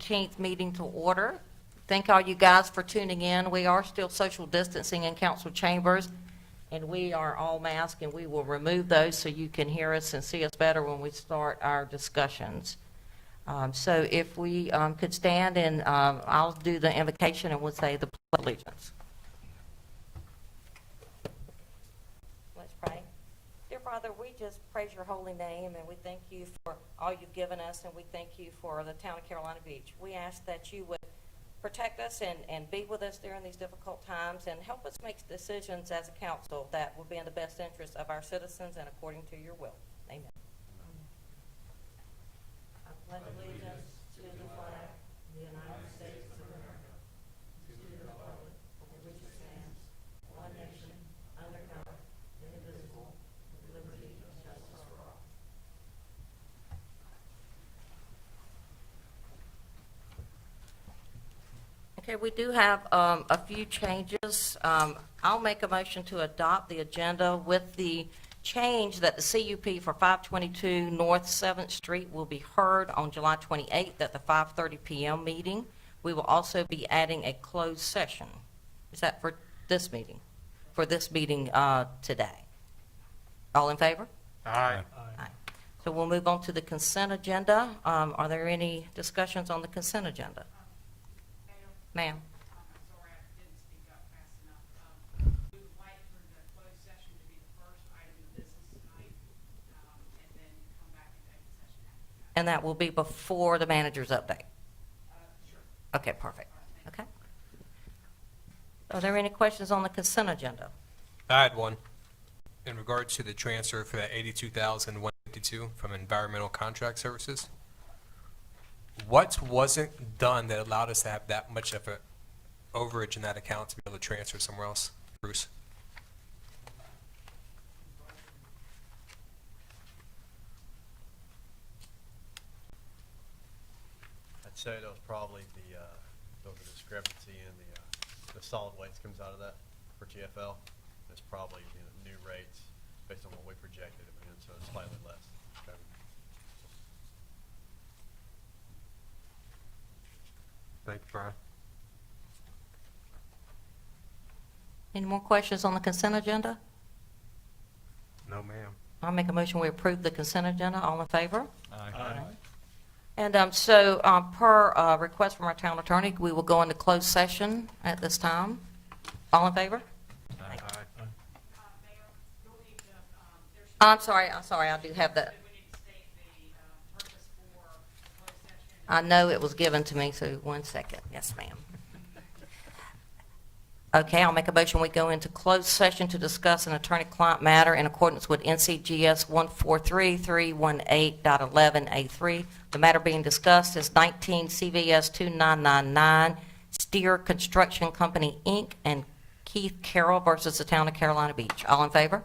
14th meeting to order. Thank all you guys for tuning in. We are still social distancing in council chambers, and we are all masked, and we will remove those so you can hear us and see us better when we start our discussions. So if we could stand, and I'll do the invocation, and we'll say the Pledge of Allegiance. Let's pray. Dear Father, we just praise your holy name, and we thank you for all you've given us, and we thank you for the town of Carolina Beach. We ask that you would protect us and be with us during these difficult times, and help us make decisions as a council that will be in the best interest of our citizens and according to your will. Amen. I pledge allegiance to the flag of the United States of America, to the republic for which it stands, one nation, under God, indivisible, with liberty and justice for all. Okay, we do have a few changes. I'll make a motion to adopt the agenda with the change that the CUP for 522 North 7th Street will be heard on July 28th at the 5:30 p.m. meeting. We will also be adding a closed session. Is that for this meeting? For this meeting today. All in favor? Aye. Aye. So we'll move on to the consent agenda. Are there any discussions on the consent agenda? Ma'am. I'm sorry, I didn't speak up fast enough. We would like for the closed session to be the first item of business tonight, and then come back into open session after that. And that will be before the manager's update? Sure. Okay, perfect. Okay. Are there any questions on the consent agenda? I had one. In regards to the transfer for that $82,152 from Environmental Contract Services, what wasn't done that allowed us to have that much of an overage in that account to be able to transfer somewhere else? Bruce? I'd say that was probably the discrepancy in the solid waste comes out of that for TFL. It's probably new rates based on what we projected it in, so it's slightly less. Okay. Thank you, Brian. Any more questions on the consent agenda? No, ma'am. I'll make a motion we approve the consent agenda. All in favor? Aye. And so per request from our town attorney, we will go into closed session at this time. All in favor? Aye. Mayor, you'll need to, there's. I'm sorry, I do have that. We need to state the purpose for closed session. I know it was given to me, so 1 second. Yes, ma'am. Okay, I'll make a motion we go into closed session to discuss an attorney-client matter in accordance with NCGS 143.318.11A3. The matter being discussed is 19 CVS 2999, Steer Construction Company, Inc., and Keith Carroll versus the Town of Carolina Beach. All in favor?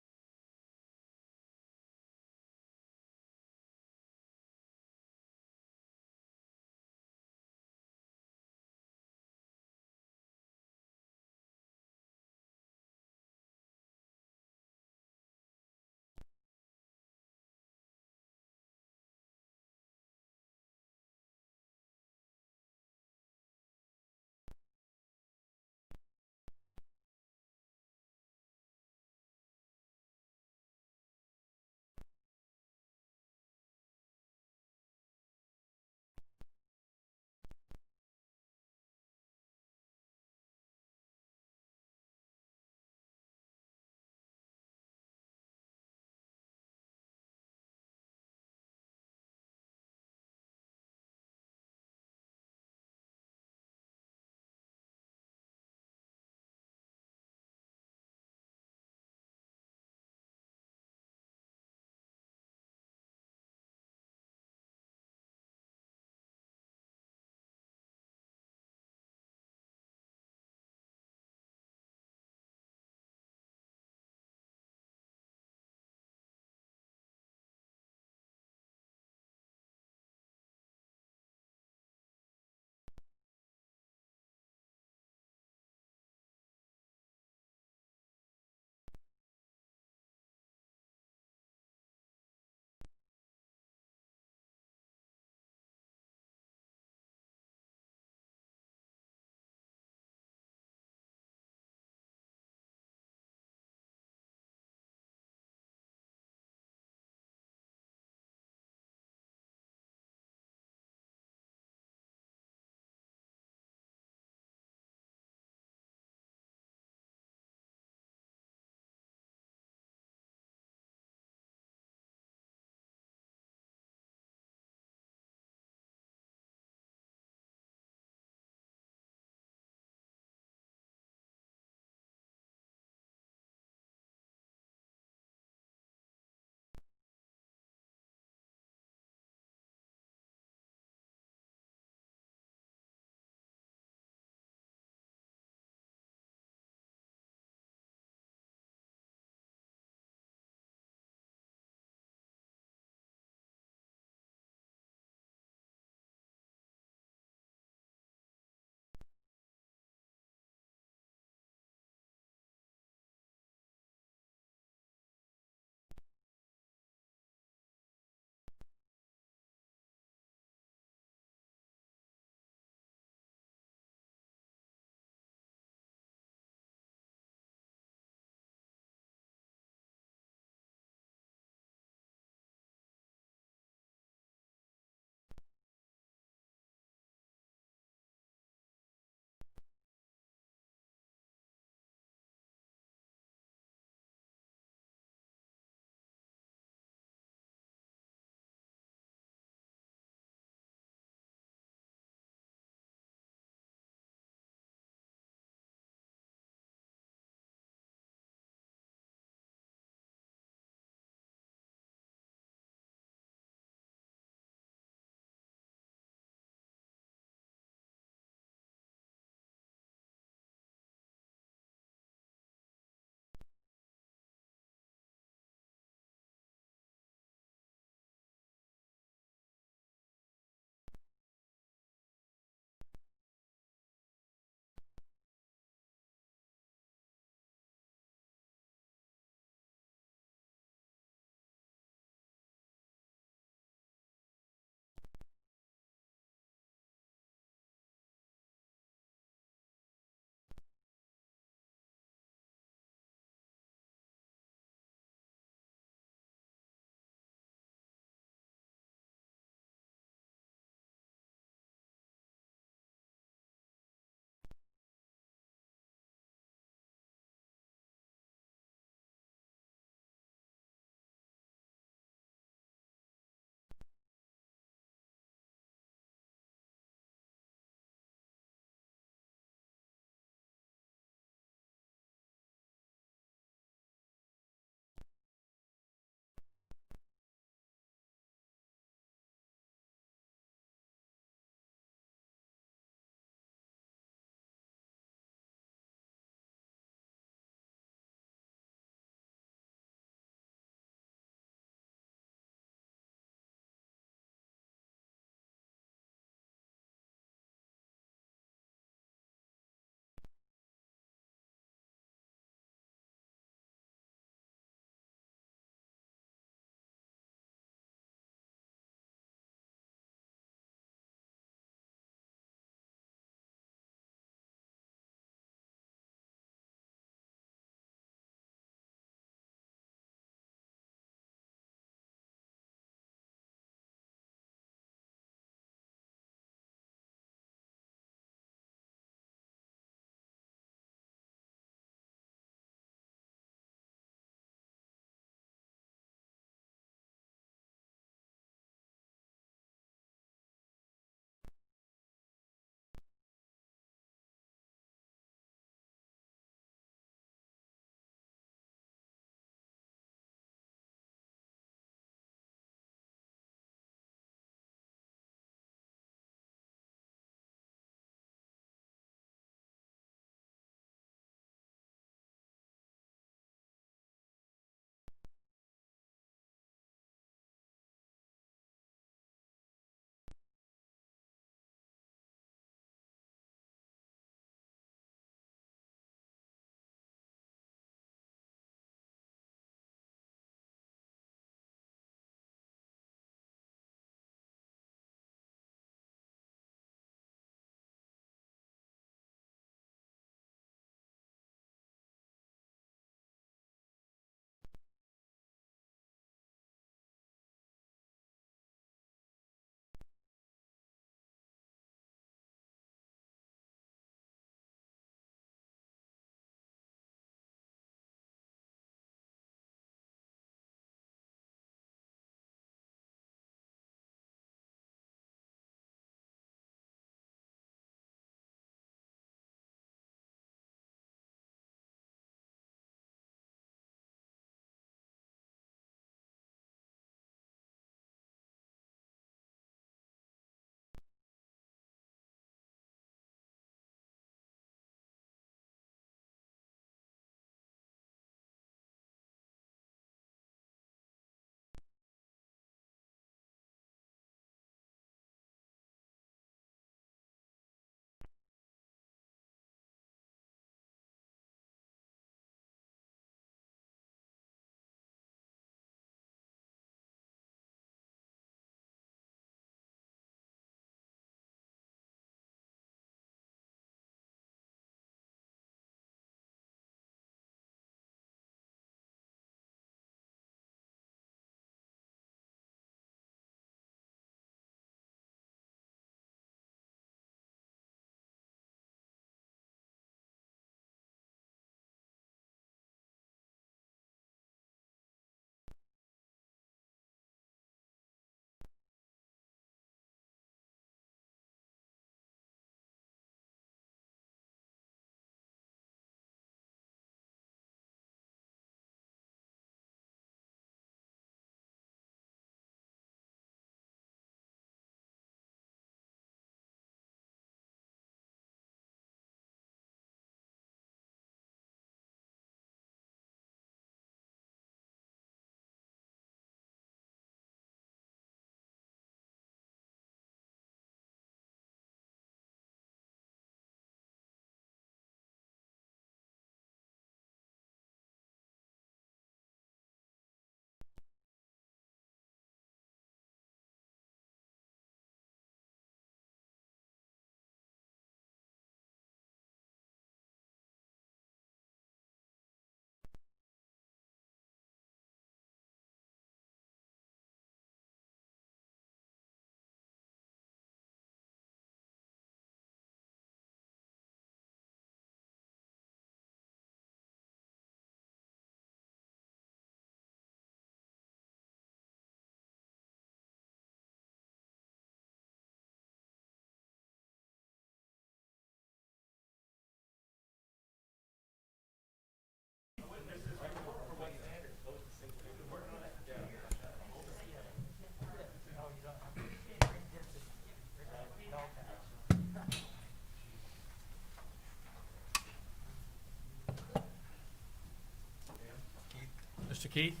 Keith?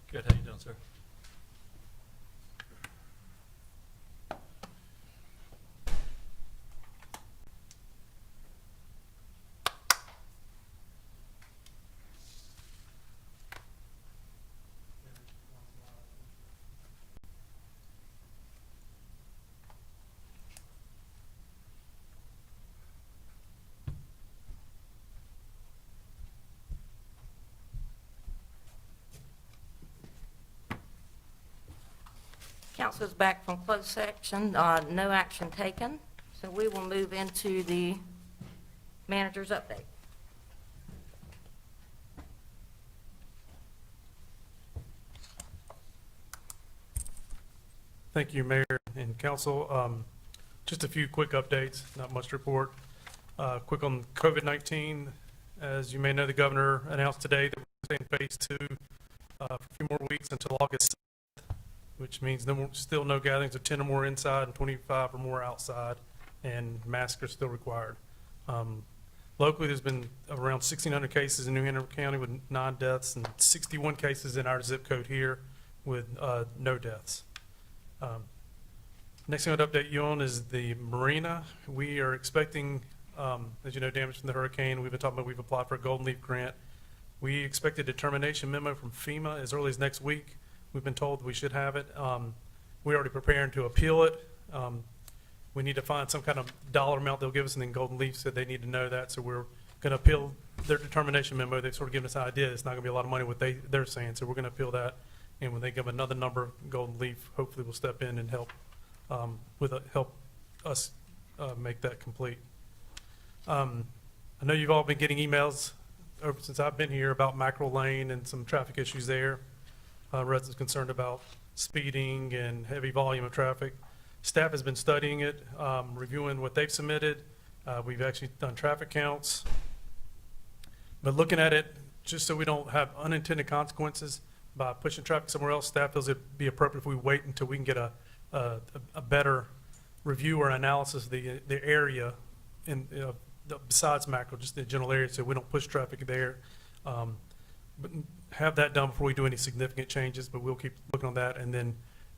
Good, how you doing, sir? Council is back from closed section, no action taken, so we will move into the manager's update. Thank you, Mayor and Council. Just a few quick updates, not much to report. Quick on COVID-19. As you may know, the governor announced today that we're staying phase 2 for a few more weeks until August 7th, which means still no gatherings of 10 or more inside and 25 or more outside, and masks are still required. Locally, there's been around 1,600 cases in New Hanover County with 9 deaths and 61 cases in our zip code here with no deaths. Next thing I'd update you on is the marina. We are expecting, as you know, damage from the hurricane. We've been talking about, we've applied for a Golden Leaf grant. We expect a determination memo from FEMA as early as next week. We've been told we should have it. We're already preparing to appeal it. We need to find some kind of dollar amount they'll give us, and then Golden Leaf said they need to know that, so we're going to appeal their determination memo. They've sort of given us an idea. It's not going to be a lot of money what they're saying, so we're going to appeal that. And when they give another number, Golden Leaf hopefully will step in and help help us make that complete. I know you've all been getting emails since I've been here about Mackerel Lane and some traffic issues there. Residents concerned about speeding and heavy volume of traffic. Staff has been studying it, reviewing what they've submitted. We've actually done traffic counts. But looking at it, just so we don't have unintended consequences by pushing traffic somewhere else, staff feels it'd be appropriate if we wait until we can get a better review or analysis of the area besides Mackerel, just the general area, so we don't push traffic there. But have that done before we do any significant changes, but we'll keep looking on that, and then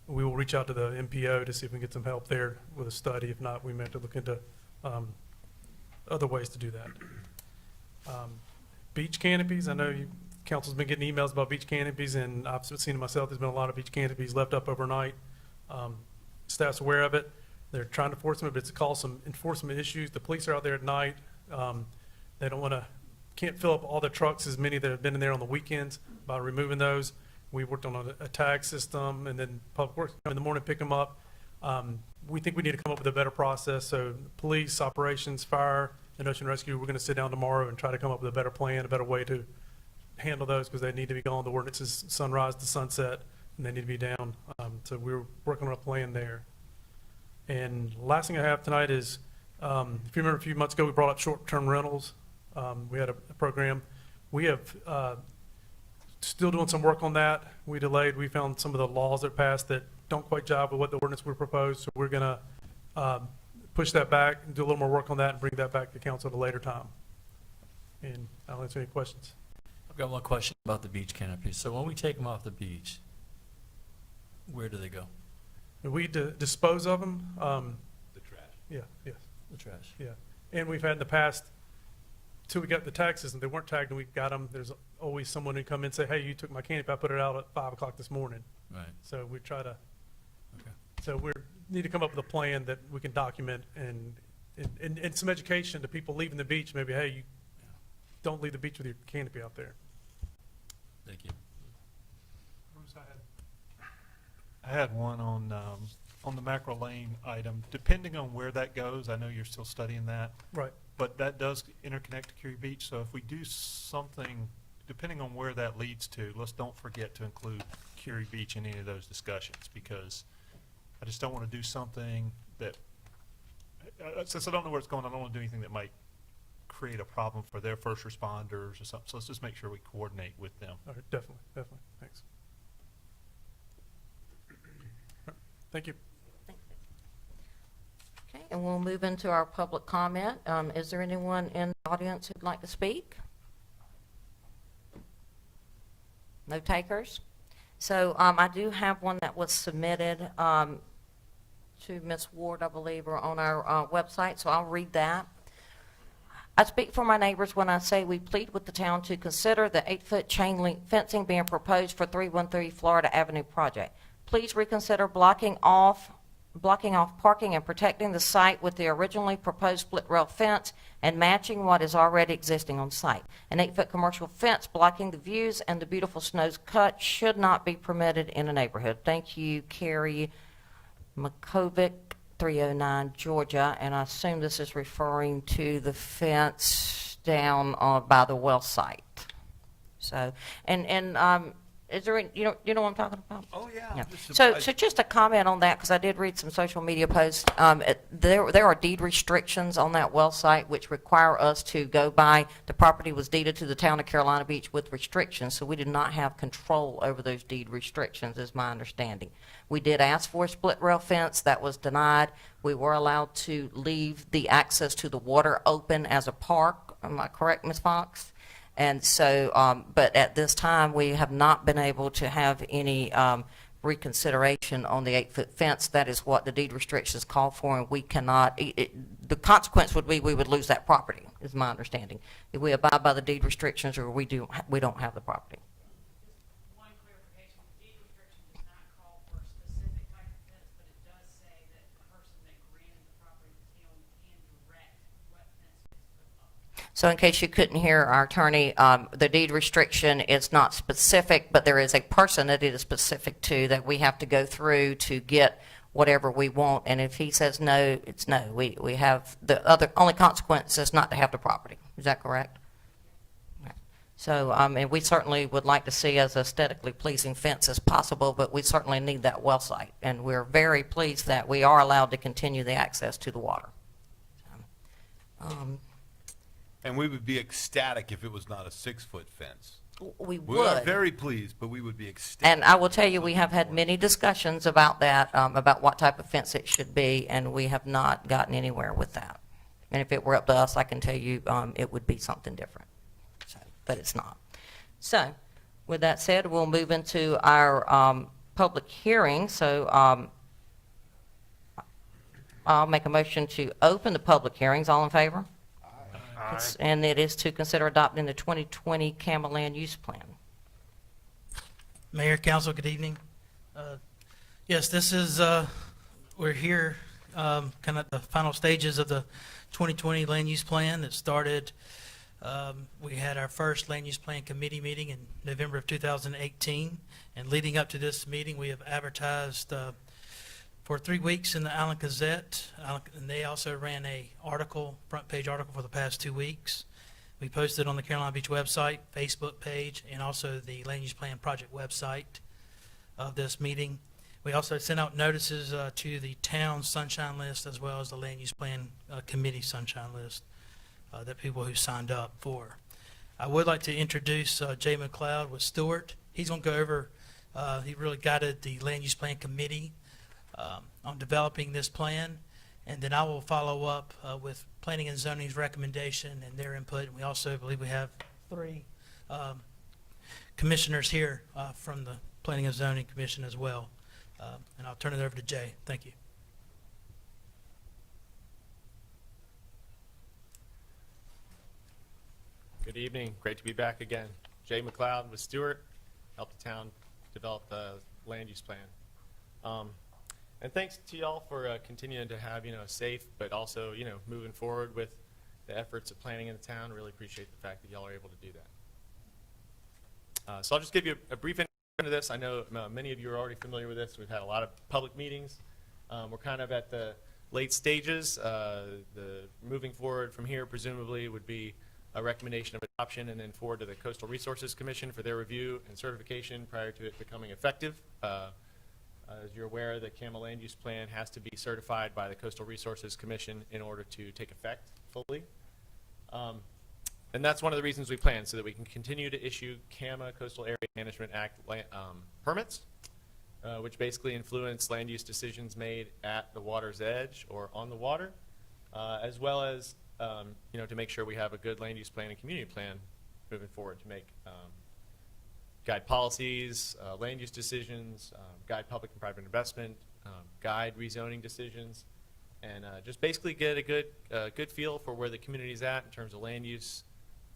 we will reach out to the MPO to see if we can get some help there with a study. If not, we may have to look into other ways to do that. Beach canopies, I know council's been getting emails about beach canopies, and I've seen it myself. There's been a lot of beach canopies left up overnight. Staff's aware of it. They're trying to enforce them, but it's caused some enforcement issues. The police are out there at night. They can't fill up all the trucks, as many that have been in there on the weekends, by removing those. We worked on a tag system, and then Public Works come in the morning, pick them up. We think we need to come up with a better process. So police, operations, fire, and ocean rescue, we're going to sit down tomorrow and try to come up with a better plan, a better way to handle those, because they need to be gone. The ordinance is sunrise to sunset, and they need to be down. So we're working on a plan there. And last thing I have tonight is, if you remember a few months ago, we brought up short-term rentals. We had a program. We have still doing some work on that. We delayed. We found some of the laws that passed that don't quite jive with what the ordinance we proposed. So we're going to push that back and do a little more work on that and bring that back to council at a later time. And I'll answer any questions. I've got one question about the beach canopies. So when we take them off the beach, where do they go? And we dispose of them. The trash. Yeah, yes, The trash. yeah. And we've had in the past, till we got the tag system, they weren't tagged and we got them. There's always someone who come in and say, hey, you took my canopy, I put it out at 5 o'clock this morning. Right. So we try to, Okay. so we need to come up with a plan that we can document and some education to people leaving the beach. Maybe, hey, you don't leave the beach with your canopy out there. Thank you. I had one on the Mackerel Lane item. Depending on where that goes, I know you're still studying that, Right. but that does interconnect to Curie Beach. So if we do something, depending on where that leads to, let's don't forget to include Curie Beach in any of those discussions, because I just don't want to do something that, since I don't know where it's going, I don't want to do anything that might create a problem for their first responders or something. So let's just make sure we coordinate with them. All right, definitely. Thanks. Thank you. Okay, and we'll move into our public comment. Is there anyone in the audience who'd like to speak? No takers? So I do have one that was submitted to Ms. Ward, I believe, or on our website, so I'll read that. I speak for my neighbors when I say we plead with the town to consider the 8-foot chain link fencing being proposed for 313 Florida Avenue project. Please reconsider blocking off parking and protecting the site with the originally proposed split rail fence and matching what is already existing on site. An 8-foot commercial fence blocking the views and the beautiful snows cut should not be permitted in a neighborhood. Thank you, Carrie Makovic, 309 Georgia, and I assume this is referring to the fence down by the well site. So, is there any, you know what I'm talking about? Oh, yeah. Yeah. This is- So just a comment on that, because I did read some social media posts. There are deed restrictions on that well site which require us to go by, the property was deeded to the town of Carolina Beach with restrictions, so we did not have control over those deed restrictions, is my understanding. We did ask for a split rail fence, that was denied. We were allowed to leave the access to the water open as a park. Am I correct, Ms. Fox? And so, but at this time, we have not been able to have any reconsideration on the 8-foot fence. That is what the deed restrictions call for, and we cannot, the consequence would be we would lose that property, is my understanding. If we abide by the deed restrictions or we don't have the property. One clarification, the deed restriction does not call for a specific type of fence, but it does say that the person that granted the property to him can direct what fence is put up. So in case you couldn't hear our attorney, the deed restriction is not specific, but there is a person that it is specific to that we have to go through to get whatever we want. And if he says no, it's no. We have the only consequence is not to have the property. Is that correct? Right. So, and we certainly would like to see as aesthetically pleasing fence as possible, but we certainly need that well site. And we're very pleased that we are allowed to continue the access to the water. And we would be ecstatic if it was not a 6-foot fence. We We are would. very pleased, but we would be ecstatic. And I will tell you, we have had many discussions about that, about what type of fence it should be, and we have not gotten anywhere with that. And if it were up to us, I can tell you it would be something different. So, but it's not. So, with that said, we'll move into our public hearing. So, I'll make a motion to open the public hearings. All in favor? And it is to consider adopting the 2020 Canal Land Use Plan. Mayor, Council, good evening. Yes, this is, we're here kind of at the final stages of the 2020 Land Use Plan that started. We had our first Land Use Plan Committee meeting in November of 2018. And leading up to this meeting, we have advertised for 3 weeks in the Allen Gazette, and they also ran a front page article for the past 2 weeks. We posted on the Carolina Beach website, Facebook page, and also the Land Use Plan Project website of this meeting. We also sent out notices to the town sunshine list as well as the Land Use Plan Committee sunshine list that people who signed up for. I would like to introduce Jay McLeod with Stewart. He's going to go over, he really guided the Land Use Plan Committee on developing this plan, and then I will follow up with Planning and Zoning's recommendation and their input. And we also believe we have 3 commissioners here from the Planning and Zoning Commission as well. And I'll turn it over to Jay. Thank you. Good evening. Great to be back again. Jay McLeod with Stewart, help the town develop the land use plan. And thanks to y'all for continuing to have, a safe, but also, moving forward with the efforts of planning in the town. Really appreciate the fact that y'all are able to do that. So I'll just give you a brief introduction to this. I know many of you are already familiar with this. We've had a lot of public meetings. We're kind of at the late stages. The moving forward from here presumably would be a recommendation of adoption and then forward to the Coastal Resources Commission for their review and certification prior to it becoming effective. As you're aware, the Canal Land Use Plan has to be certified by the Coastal Resources Commission in order to take effect fully. And that's one of the reasons we plan, so that we can continue to issue CAMA, Coastal Area Management Act permits, which basically influence land use decisions made at the water's edge or on the water, as well as to make sure we have a good land use plan and community plan moving forward to make guide policies, land use decisions, guide public and private investment, guide rezoning decisions, and just basically get a good feel for where the community's at in terms of land use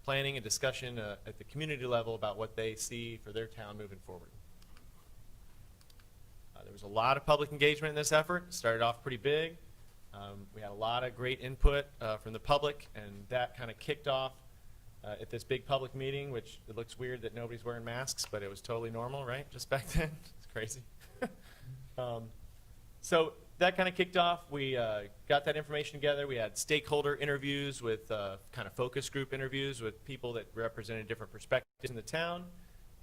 planning and discussion at the community level about what they see for their town moving forward. There was a lot of public engagement in this effort. It started off pretty big. We had a lot of great input from the public, and that kind of kicked off at this big public meeting, which it looks weird that nobody's wearing masks, but it was totally normal, right, just back then? It's crazy. So that kind of kicked off. We got that information together. We had stakeholder interviews with kind of focus group interviews with people that represented different perspectives in the town.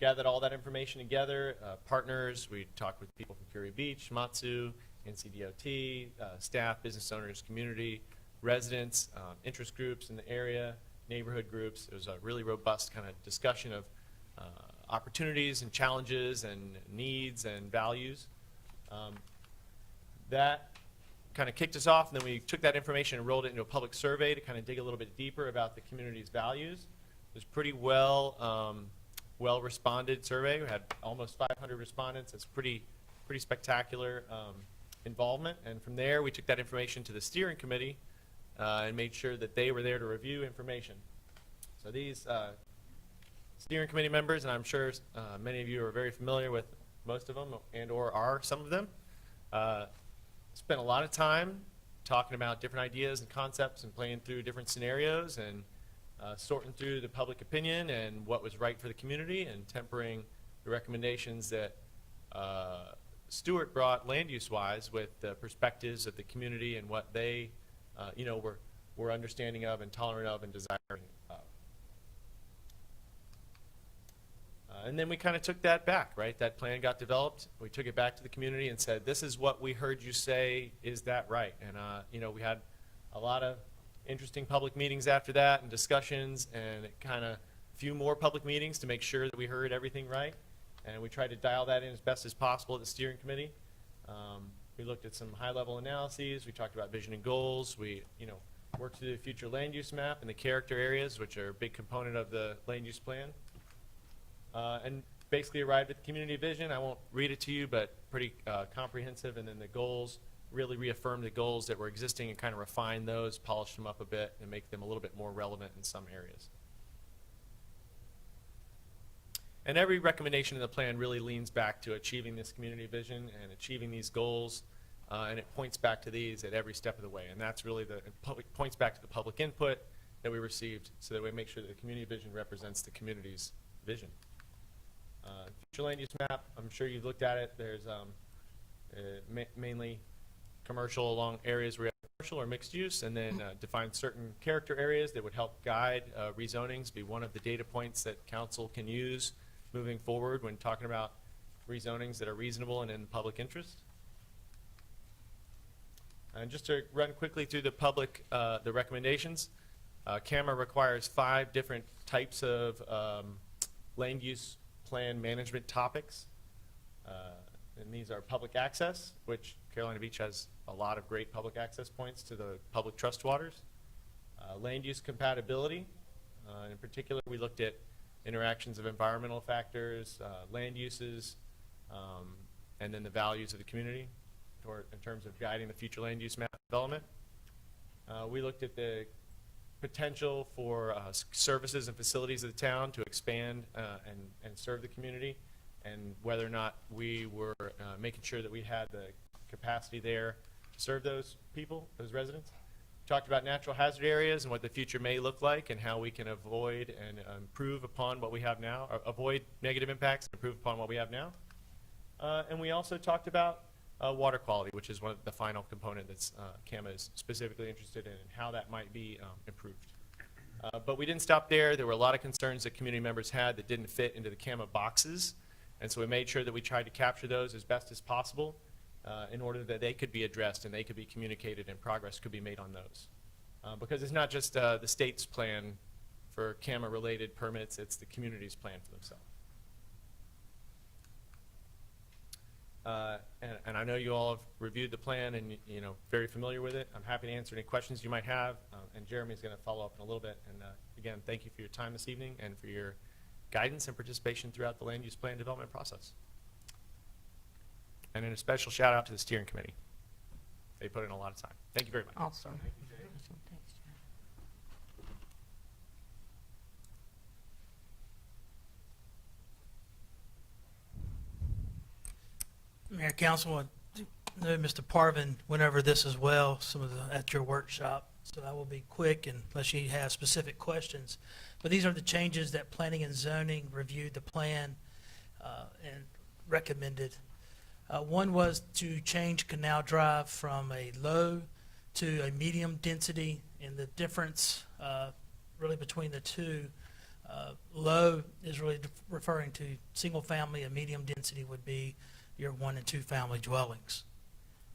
Gathered all that information together, partners. We talked with people from Curie Beach, Matsu, NCDOT, staff, business owners, community, residents, interest groups in the area, neighborhood groups. It was a really robust kind of discussion of opportunities and challenges and needs and values. That kind of kicked us off, and then we took that information and rolled it into a public survey to kind of dig a little bit deeper about the community's values. It was pretty well-responded survey. We had almost 500 respondents. It's pretty spectacular involvement. And from there, we took that information to the steering committee and made sure that they were there to review information. So these steering committee members, and I'm sure many of you are very familiar with most of them and or are some of them, spent a lot of time talking about different ideas and concepts and playing through different scenarios and sorting through the public opinion and what was right for the community and tempering the recommendations that Stuart brought land use wise with the perspectives of the community and what they were understanding of and tolerant of and desiring of. And then we kind of took that back, right? That plan got developed. We took it back to the community and said, this is what we heard you say. Is that right? And we had a lot of interesting public meetings after that and discussions, and kind of a few more public meetings to make sure that we heard everything right. And we tried to dial that in as best as possible at the steering committee. We looked at some high-level analyses. We talked about vision and goals. We worked through the future land use map and the character areas, which are a big component of the land use plan. And basically arrived at the community vision. I won't read it to you, but pretty comprehensive. And then the goals, really reaffirmed the goals that were existing and kind of refined those, polished them up a bit, and make them a little bit more relevant in some areas. And every recommendation in the plan really leans back to achieving this community vision and achieving these goals, and it points back to these at every step of the way. And that's really points back to the public input that we received, so that we make sure that the community vision represents the community's vision. Future land use map, I'm sure you've looked at it. There's mainly commercial along areas where you have commercial or mixed use, and then define certain character areas that would help guide rezonings, be one of the data points that council can use moving forward when talking about rezonings that are reasonable and in public interest. And just to run quickly through the public, the recommendations, CAMA requires 5 different types of land use plan management topics. And these are public access, which Carolina Beach has a lot of great public access points to the public trust waters. Land use compatibility. In particular, we looked at interactions of environmental factors, land uses, and then the values of the community in terms of guiding the future land use map development. We looked at the potential for services and facilities of the town to expand and serve the community, and whether or not we were making sure that we had the capacity there to serve those people, those residents. We talked about natural hazard areas and what the future may look like and how we can avoid and improve upon what we have now, or avoid negative impacts and improve upon what we have now. And we also talked about water quality, which is one of the final component that's CAMA is specifically interested in, and how that might be improved. But we didn't stop there. There were a lot of concerns that community members had that didn't fit into the CAMA boxes, and so we made sure that we tried to capture those as best as possible in order that they could be addressed and they could be communicated and progress could be made on those. Because it's not just the state's plan for CAMA-related permits, it's the community's plan for themselves. And I know you all have reviewed the plan and very familiar with it. I'm happy to answer any questions you might have, and Jeremy's going to follow up in a little bit. And again, thank you for your time this evening and for your guidance and participation throughout the land use plan development process. And then a special shout out to the steering committee. They put in a lot of time. Thank you very much. Awesome. Thanks, Jay. Mayor, Council, I know Mr. Parvin went over this as well, at your workshop, so I will be quick unless you have specific questions. But these are the changes that Planning and Zoning reviewed the plan and recommended. One was to change Canal Drive from a low to a medium density, and the difference really between the two, low is really referring to single family, and medium density would be your 1 and 2 family dwellings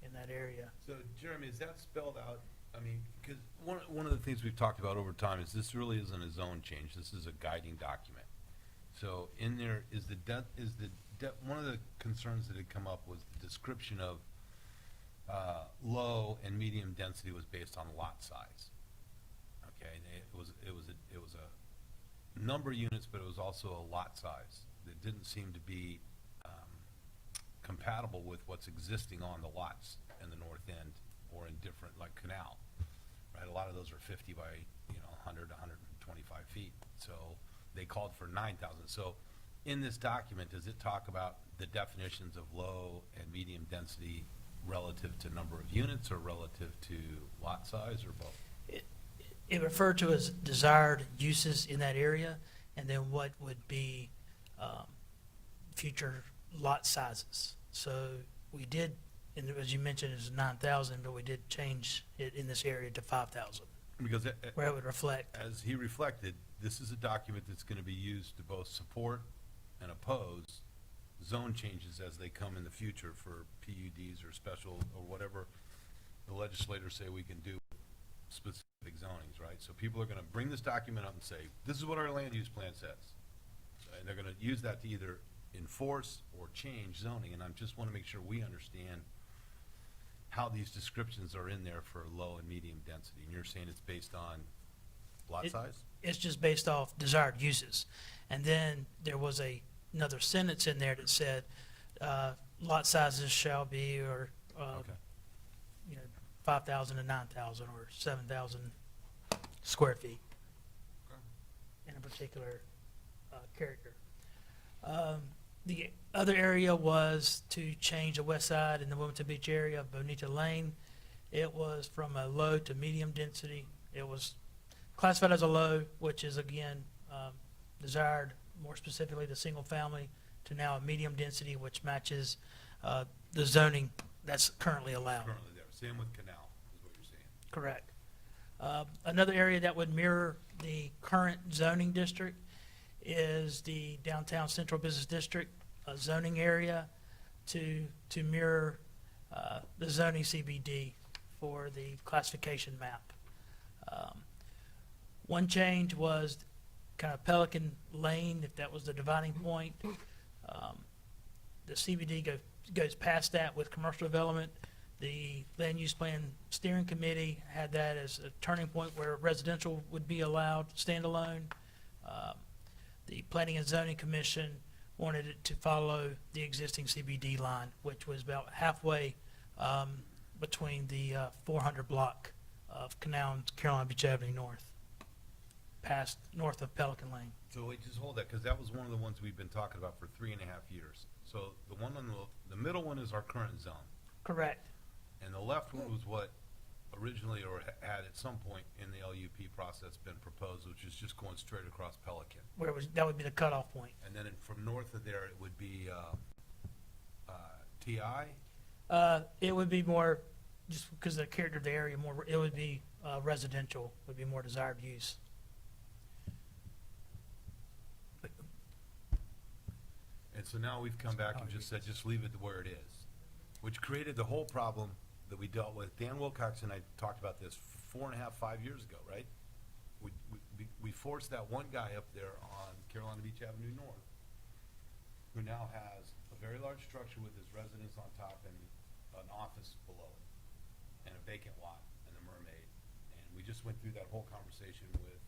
in that area. So, Jeremy, is that spelled out? I mean, because one of the things we've talked about over time is this really isn't a zone change. This is a guiding document. So in there one of the concerns that had come up was the description of low and medium density was based on lot size. Okay, and it was a number of units, but it was also a lot size that didn't seem to be compatible with what's existing on the lots in the north end or in different, like Canal, right? A lot of those are 50 by 100 to 125 feet. So they called for 9,000. So in this document, does it talk about the definitions of low and medium density relative to number of units or relative to lot size or both? It referred to as desired uses in that area, and then what would be future lot sizes. So we did, and as you mentioned, it's 9,000, but we did change it in this area to 5,000, Because where it would reflect. as he reflected, this is a document that's going to be used to both support and oppose zone changes as they come in the future for PUDs or special or whatever the legislators say we can do with specific zonings, right? So people are going to bring this document up and say, this is what our land use plan says. And they're going to use that to either enforce or change zoning, and I just want to make sure we understand how these descriptions are in there for low and medium density. And you're saying it's based on lot size? It's just based off desired uses. And then there was another sentence in there that said, lot sizes shall be, or, Okay. 5,000 to 9,000 or 7,000 square feet in a particular character. The other area was to change the west side in the Wilmington Beach area of Bonita Lane. It was from a low to medium density. It was classified as a low, which is again desired, more specifically the single family, to now a medium density, which matches the zoning that's currently allowed. Currently there. Same with Canal, is what you're saying. Correct. Another area that would mirror the current zoning district is the downtown central business district zoning area to mirror the zoning CBD for the classification map. One change was kind of Pelican Lane, if that was the dividing point. The CBD goes past that with commercial development. The Land Use Plan Steering Committee had that as a turning point where residential would be allowed standalone. The Planning and Zoning Commission wanted it to follow the existing CBD line, which was about halfway between the 400 block of Canal and Carolina Beach Avenue North, past north of Pelican Lane. So wait, just hold that, because that was one of the ones we've been talking about for 3.5 years. So the one on the middle one is our current zone, Correct. and the left one was what originally or had at some point in the LUP process been proposed, which is just going straight across Pelican. That would be the cutoff point. And then from north of there, it would be TI. It would be more, just because of the character of the area, it would be residential, would be more desired use. And so now we've come back and just said, just leave it to where it is, which created the whole problem that we dealt with. Dan Wilcox and I talked about this 4.5, 5 years ago, right? We forced that one guy up there on Carolina Beach Avenue North, who now has a very large structure with his residence on top and an office below it, and a vacant lot and the Mermaid. And we just went through that whole conversation with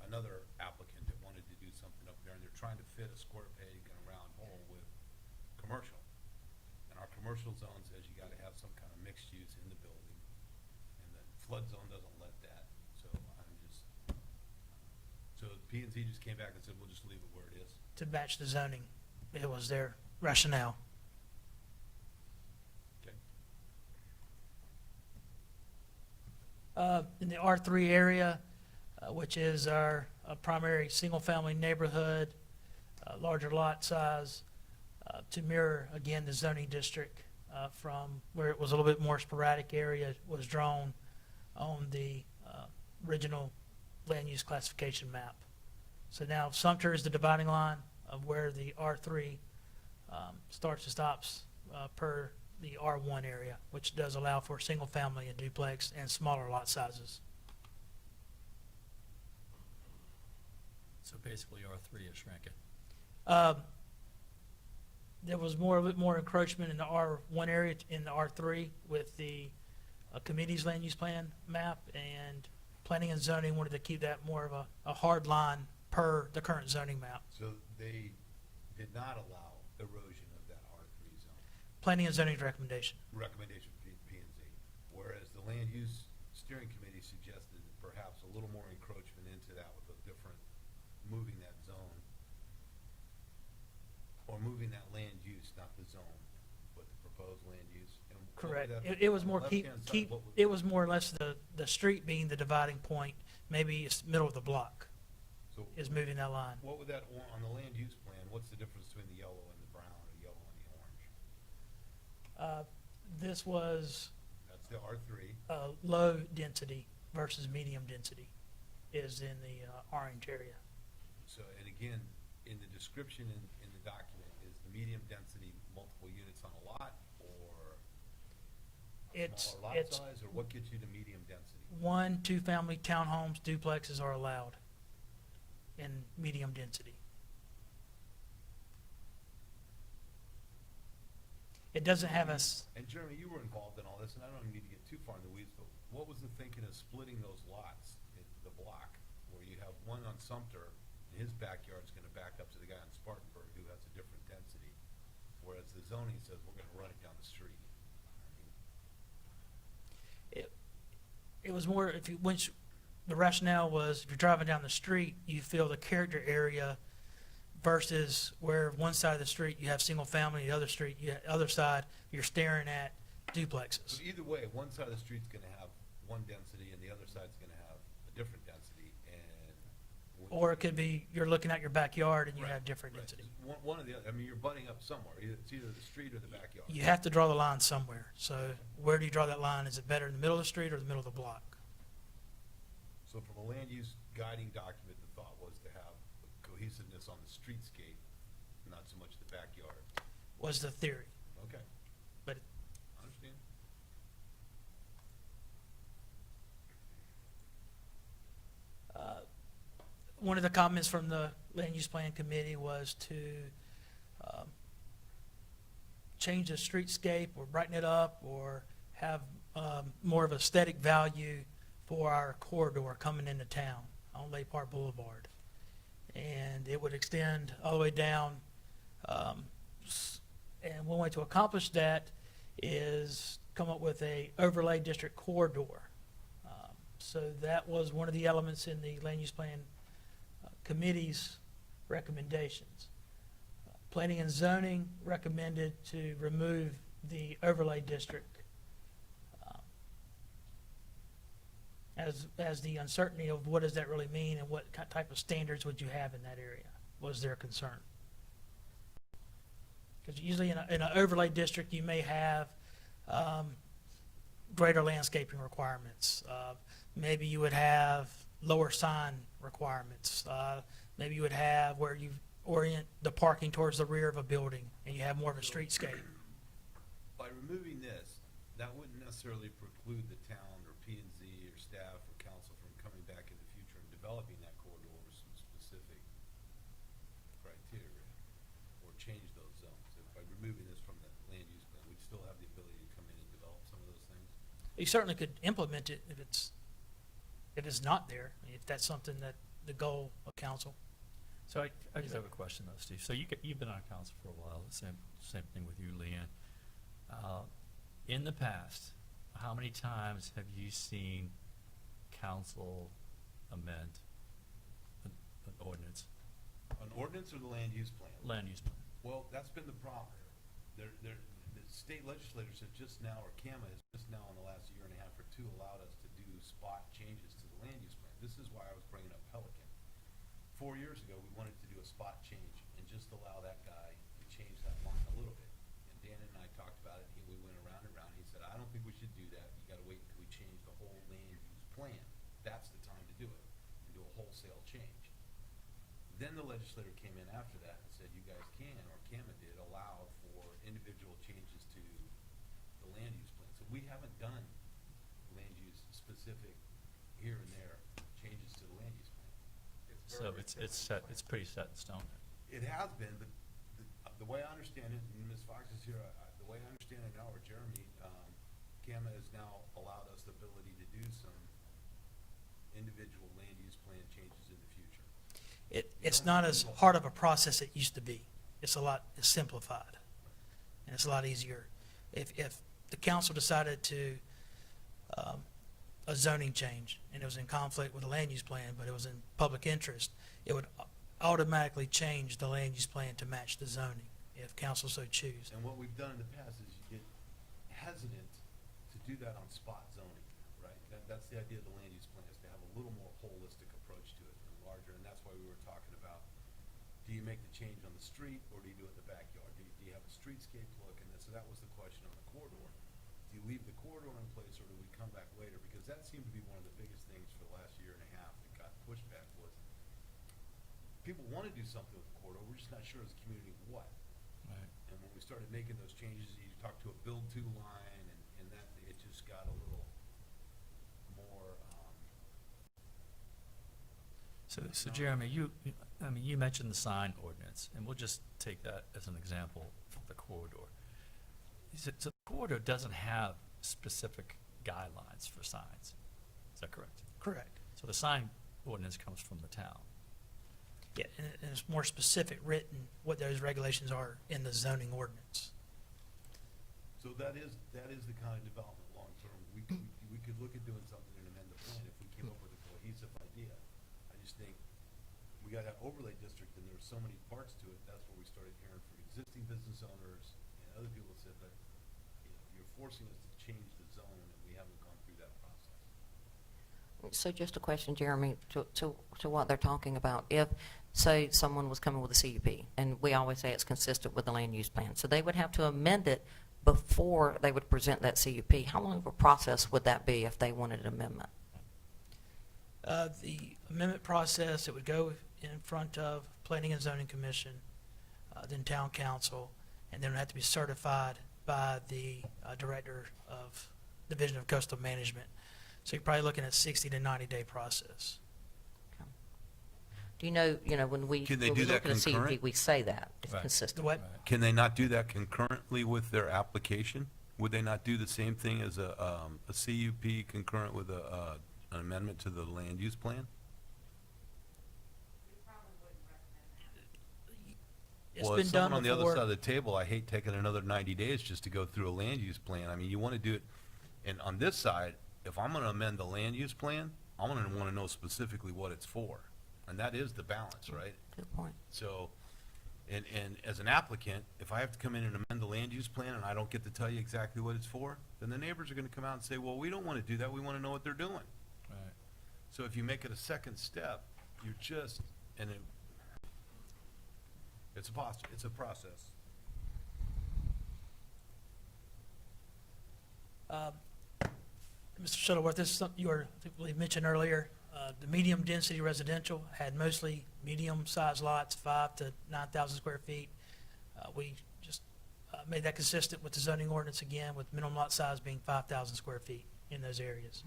another applicant that wanted to do something up there, and they're trying to fit a square peg in a round hole with commercial. And our commercial zone says you gotta have some kind of mixed use in the building, and the flood zone doesn't let that, so so P and Z just came back and said, we'll just leave it where it is. To match the zoning. It was their rationale. Okay. In the R3 area, which is our primary single-family neighborhood, larger lot size, to mirror, again, the zoning district from where it was a little bit more sporadic area was drawn on the original land use classification map. So now Sumter is the dividing line of where the R3 starts and stops per the R1 area, which does allow for single-family and duplex and smaller lot sizes. So basically, R3 is shrinking. There was a bit more encroachment in the R1 area in the R3 with the committee's land use plan map, and planning and zoning wanted to keep that more of a hard line per the current zoning map. So they did not allow erosion of that R3 zone, Planning and zoning's recommendation. recommendation for P and Z. Whereas the land use steering committee suggested perhaps a little more encroachment into that with a different, moving that zone, or moving that land use, not the zone, but the proposed land use. And what would Correct. that- It was on the more left-hand side, what would- it was more or less the street being the dividing point. Maybe it's middle of the block So is moving that line. what would that, on the land use plan, what's the difference between the yellow and the brown, or yellow and the orange? This was That's the R3. low density versus medium density is in the orange area. So, and again, in the description in the document, is the medium density multiple units on a lot, or smaller lot It's size, or what gets you to medium density? 1, 2-family townhomes, duplexes are allowed in medium density. It doesn't have us. And Jeremy, you were involved in all this, and I don't even need to get too far in the weeds, but what was the thinking of splitting those lots into the block, where you have one on Sumter, and his backyard's gonna back up to the guy on Spartanburg who has a different density, whereas the zoning says we're gonna run it down the street? I mean, It was more, the rationale was, if you're driving down the street, you feel the character area versus where one side of the street you have single family, the other side, you're staring at duplexes. So either way, one side of the street's gonna have one density, and the other side's gonna have a different density, and. Or it could be, you're looking at your backyard and you Right, have different right. density. One or the other, I mean, you're butting up somewhere, it's either the street or the backyard. You have to draw the line somewhere. So where do you draw that line? Is it better in the middle of the street or the middle of the block? So from a land use guiding document, the thought was to have cohesiveness on the streetscape, not so much the backyard. Was the theory. Okay, But I understand. one of the comments from the land use plan committee was to change the streetscape or brighten it up or have more of aesthetic value for our corridor coming into town on Lake Park Boulevard. And it would extend all the way down. And one way to accomplish that is come up with a overlay district corridor. So that was one of the elements in the land use plan committee's recommendations. Planning and zoning recommended to remove the overlay district as the uncertainty of what does that really mean and what type of standards would you have in that area was their concern. Because usually in an overlay district you may have greater landscaping requirements. Maybe you would have lower sign requirements. Maybe you would have where you orient the parking towards the rear of a building and you have more of a streetscape. By removing this, that wouldn't necessarily preclude the town or P and Z or staff or council from coming back in the future and developing that corridor with some specific criteria, or change those zones. If by removing this from the land use plan, we'd still have the ability to come in and develop some of those things. You certainly could implement it if it's not there, if that's something that the goal of council. So I just have a question though, Steve. So you've been on council for a while, same thing with you, Leanne. In the past, how many times have you seen council amend an ordinance, An ordinance or the land use plan? land use plan? Well, that's been the problem here. The state legislators have just now, or CAMA has just now in the last year and a half or two allowed us to do spot changes to the land use plan. This is why I was bringing up Pelican. 4 years ago, we wanted to do a spot change and just allow that guy to change that line a little bit. And Dan and I talked about it, we went around and around. He said, I don't think we should do that. You gotta wait until we change the whole land use plan. That's the time to do it, and do a wholesale change. Then the legislator came in after that and said, you guys can, or CAMA did, allow for individual changes to the land use plan. So we haven't done land use specific here and there changes to the land use plan. So it's set, it's pretty set in stone. It has been, but the way I understand it, and Ms. Fox is here, the way I understand it now, or Jeremy, CAMA has now allowed us the ability to do some individual land use plan changes in the future. It's not as hard of a process it used to be. It's simplified, and it's a lot easier. If the council decided to, a zoning change, and it was in conflict with the land use plan, but it was in public interest, it would automatically change the land use plan to match the zoning, if council so choose. And what we've done in the past is you get hesitant to do that on spot zoning, right? That's the idea of the land use plan, is to have a little more holistic approach to it and larger, and that's why we were talking about, do you make the change on the street, or do you do it in the backyard? Do you have a streetscape look? And so that was the question on the corridor. Do you leave the corridor in place, or do we come back later? Because that seemed to be one of the biggest things for the last year and a half that got pushed back was, people want to do something with the corridor, we're just not sure as a community what. Right. And when we started making those changes, you talk to a build-to line, and that, it just got a little more, So Jeremy, you mentioned the sign ordinance, and we'll just take that as an example for the corridor. So the corridor doesn't have specific guidelines for signs. Is that correct? Correct. So the sign ordinance comes from the town. Yeah, and it's more specific written what those regulations are in the zoning ordinance. so that is the kind of development long-term. We could look at doing something and amend the plan if we came up with a cohesive idea. I just think we got that overlay district, and there's so many parts to it. That's where we started hearing from existing business owners and other people that said that, you're forcing us to change the zone, and we haven't gone through that process. So just a question, Jeremy, to what they're talking about. If, say, someone was coming with a CUP, and we always say it's consistent with the land use plan, so they would have to amend it before they would present that CUP. How long of a process would that be if they wanted an amendment? The amendment process, it would go in front of Planning and Zoning Commission, then Town Council, and then it would have to be certified by the Director of Division of Coastal Management. So you're probably looking at 60 to 90-day process. Do you know, when we Can they when we do look that at a CUP, concurrent? we say that it's Right. The consistent. what? Right. Can they not do that concurrently with their application? Would they not do the same thing as a CUP concurrent with an amendment to the land use plan? We probably wouldn't recommend that. It's Well, been as done someone on the other before. side of the table, I hate taking another 90 days just to go through a land use plan. I mean, you want to do it, and on this side, if I'm going to amend the land use plan, I'm going to want to know specifically what it's for. And that is the balance, right? Good point. So, and as an applicant, if I have to come in and amend the land use plan and I don't get to tell you exactly what it's for, then the neighbors are going to come out and say, well, we don't want to do that, we want to know what they're doing. Right. So if you make it a second step, you're just, it's a process. Mr. Shuttleworth, this is something you mentioned earlier. The medium density residential had mostly medium-sized lots, 5,000 to 9,000 square feet. We just made that consistent with the zoning ordinance again, with minimum lot size being 5,000 square feet in those areas.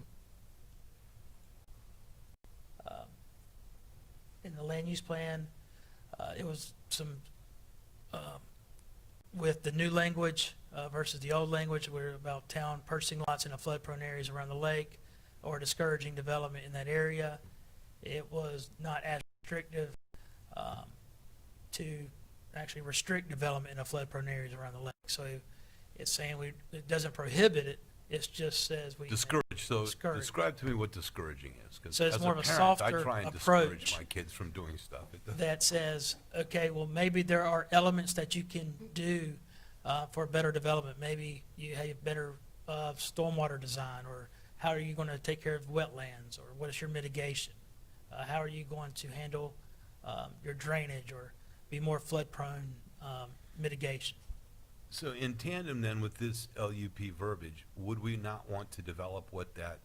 In the land use plan, it was some, with the new language versus the old language, we're about town purchasing lots in the flood-prone areas around the lake or discouraging development in that area. It was not as restrictive to actually restrict development in the flood-prone areas around the lake. So it's saying it doesn't prohibit it, it just says we. Discourage, so Discourage. describe to me what discouraging is. 'Cause So it's as more of a parent, I softer try and approach. discourage my kids from doing stuff. It doesn't- That says, okay, well, maybe there are elements that you can do for better development. Maybe you have better stormwater design, or how are you going to take care of wetlands, or what is your mitigation? How are you going to handle your drainage, or be more flood-prone mitigation? So in tandem then with this LUP verbiage, would we not want to develop what that,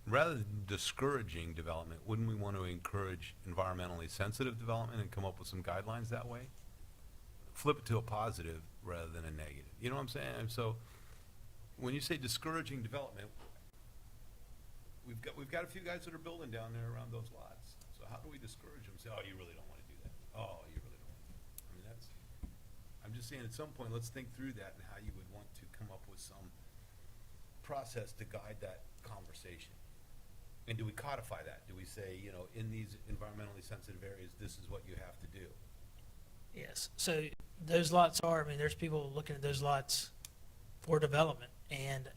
rather than discouraging development, wouldn't we want to encourage environmentally sensitive development and come up with some guidelines that way? Flip it to a positive rather than a negative. You know what I'm saying? And so when you say discouraging development, we've got a few guys that are building down there around those lots. So how do we discourage them? Say, oh, you really don't want to do that. Oh, you really don't want to do that. I mean, I'm just saying at some point, let's think through that and how you would want to come up with some process to guide that conversation. And do we codify that? Do we say, in these environmentally sensitive areas, this is what you have to do? Yes, so those lots are, there's people looking at those lots for development, and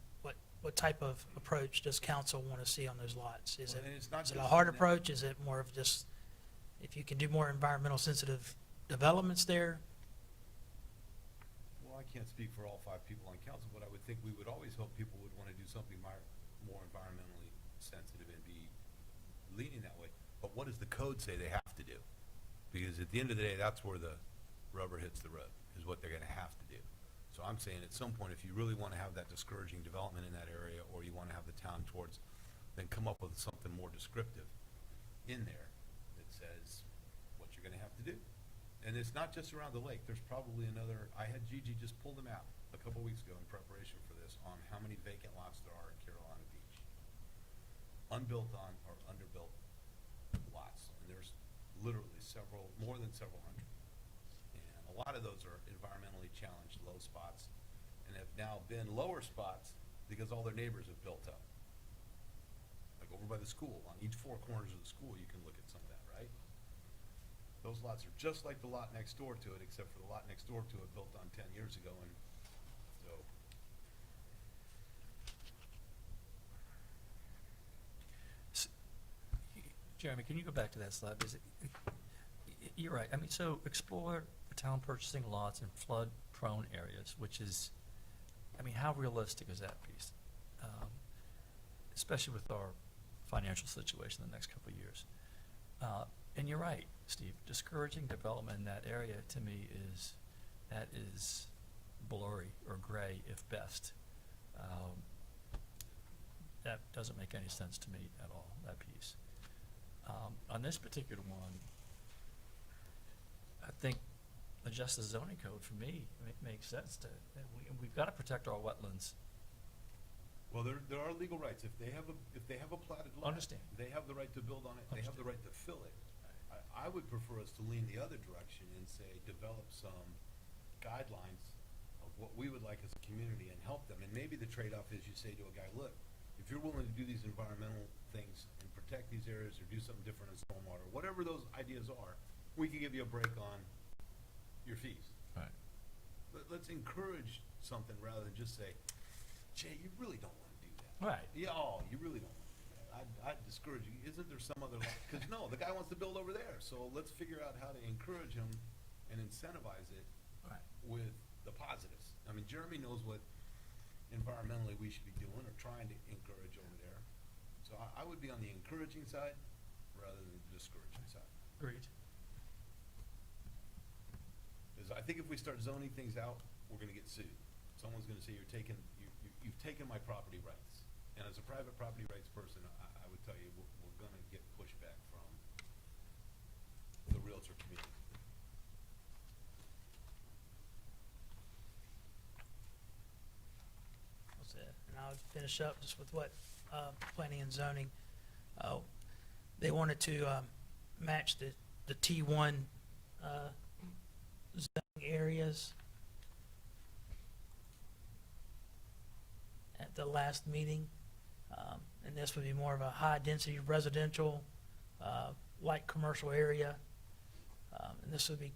what type of approach does council want to see on those lots? Is Well, it, and it's not is it a just hard in that- approach? Is it more of just, if you can do more environmental sensitive developments there? Well, I can't speak for all 5 people on council, but I would think we would always hope people would want to do something more environmentally sensitive and be leaning that way. But what does the code say they have to do? Because at the end of the day, that's where the rubber hits the road, is what they're going to have to do. So I'm saying at some point, if you really want to have that discouraging development in that area, or you want to have the town towards, then come up with something more descriptive in there that says what you're going to have to do. And it's not just around the lake. There's probably another, I had Gigi just pull them out a couple weeks ago in preparation for this on how many vacant lots there are in Carolina Beach. Unbuilt on or underbuilt lots. And there's literally more than several hundred. And a lot of those are environmentally challenged low spots and have now been lower spots because all their neighbors have built up. Like over by the school, on each 4 corners of the school, you can look at some of that, right? Those lots are just like the lot next door to it, except for the lot next door to it built on 10 years ago, and so. Jeremy, can you go back to that slide? Because you're right. So explore the town purchasing lots in flood-prone areas, which is, how realistic is that piece? Especially with our financial situation in the next couple of years. And you're right, Steve, discouraging development in that area to me is blurry or gray if best. That doesn't make any sense to me at all, that piece. On this particular one, I think adjust the zoning code for me makes sense we've got to protect our wetlands. Well, there are legal rights. If they have a platted lot, Understand. they have the right to build on it. They have the right to fill it. I would prefer us to lean the other direction and say, develop some guidelines of what we would like as a community and help them. And maybe the trade-off is you say to a guy, look, if you're willing to do these environmental things and protect these areas or do something different in stormwater, whatever those ideas are, we can give you a break on your fees. Right. Let's encourage something rather than just say, Jay, you really don't want to do that. Right. Yeah, you really don't want to do that. I'd discourage you. Isn't there some other, because no, the guy wants to build over there. So let's figure out how to encourage him and incentivize it Right. with the positives. Jeremy knows what environmentally we should be doing or trying to encourage over there. So I would be on the encouraging side rather than the discouraging side. Agreed. Because I think if we start zoning things out, we're going to get sued. Someone's going to say, you've taken my property rights. And as a private property rights person, I would tell you, we're going to get pushback from the realtor community. That's it. And I'll finish up just with what planning and zoning, they wanted to match the T1 zoning areas at the last meeting. And this would be more of a high-density residential, light commercial area And this would be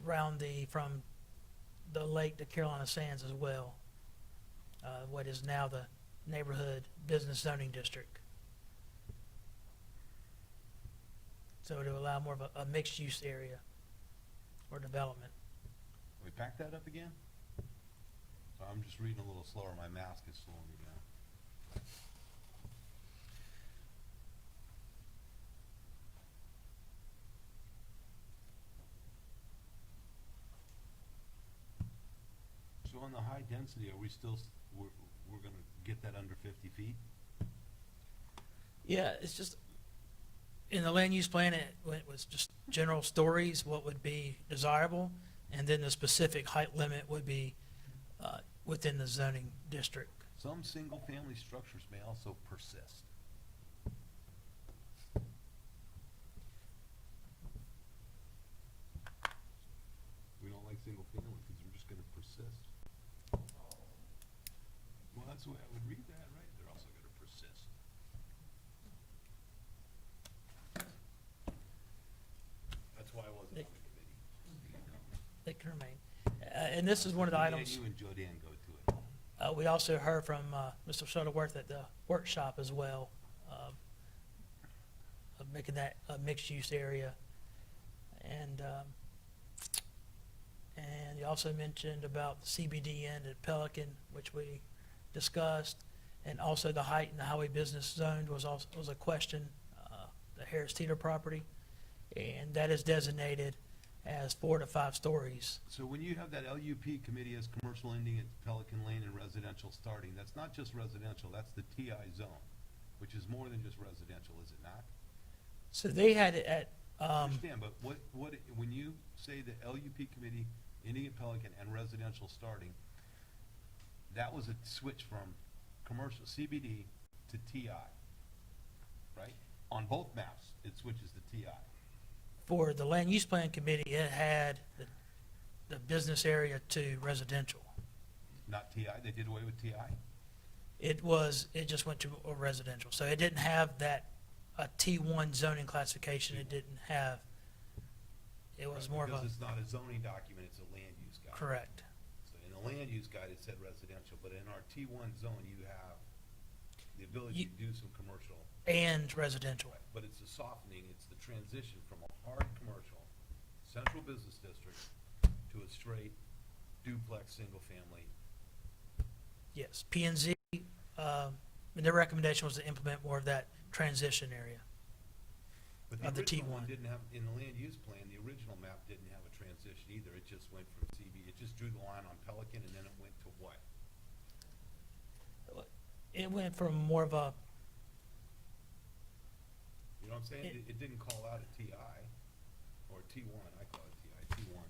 around from the lake to Carolina Sands as well, what is now the neighborhood business zoning district. So to allow more of a mixed-use area or development. We pack that up again? So I'm just reading a little slower, my mask is slowing me down. So on the high density, are we still, we're gonna get that under 50 feet? Yeah, it's just, in the land use plan, it was just general stories, what would be desirable, and then the specific height limit would be within the zoning district. Some single-family structures may also persist. We don't like single-family because they're just gonna persist. Well, that's the way I would read that, right? They're also gonna persist. That's why I wasn't on the committee. That can remain. And this is one of the Me items. and you and Jodanne go to it. We also heard from Mr. Shuttleworth at the workshop as well, of making that a mixed-use area. And he also mentioned about the CBD end at Pelican, which we discussed, and also the height in the highway business zone was a question, the Harris Teeter property, and that is designated as 4 to 5 stories. So when you have that LUP committee as commercial ending at Pelican Lane and residential starting, that's not just residential, that's the TI zone, which is more than just residential, is it not? So they had it at, I understand, but when you say the LUP committee ending at Pelican and residential starting, that was a switch from commercial CBD to TI, right? On both maps, it switches to TI. for the land use plan committee, it had the business area to residential. Not TI, they did away with TI? It just went to a residential. So it didn't have that, a T1 zoning classification. It didn't have, it was more of a, Because it's not a zoning document, it's a land use guide. correct. So in the land use guide, it said residential, but in our T1 zone, you have the ability to do some commercial. And residential. Right, but it's a softening, it's the transition from a hard commercial, central business district, to a straight duplex, single-family. Yes, P and Z, and their recommendation was to implement more of that transition area. But the Of the original one T1. didn't have, in the land use plan, the original map didn't have a transition either. It just went from CB, it just drew the line on Pelican, and then it went to what? It went from more of a, You know what I'm saying? It didn't call out a TI, or T1, I call it TI, T1.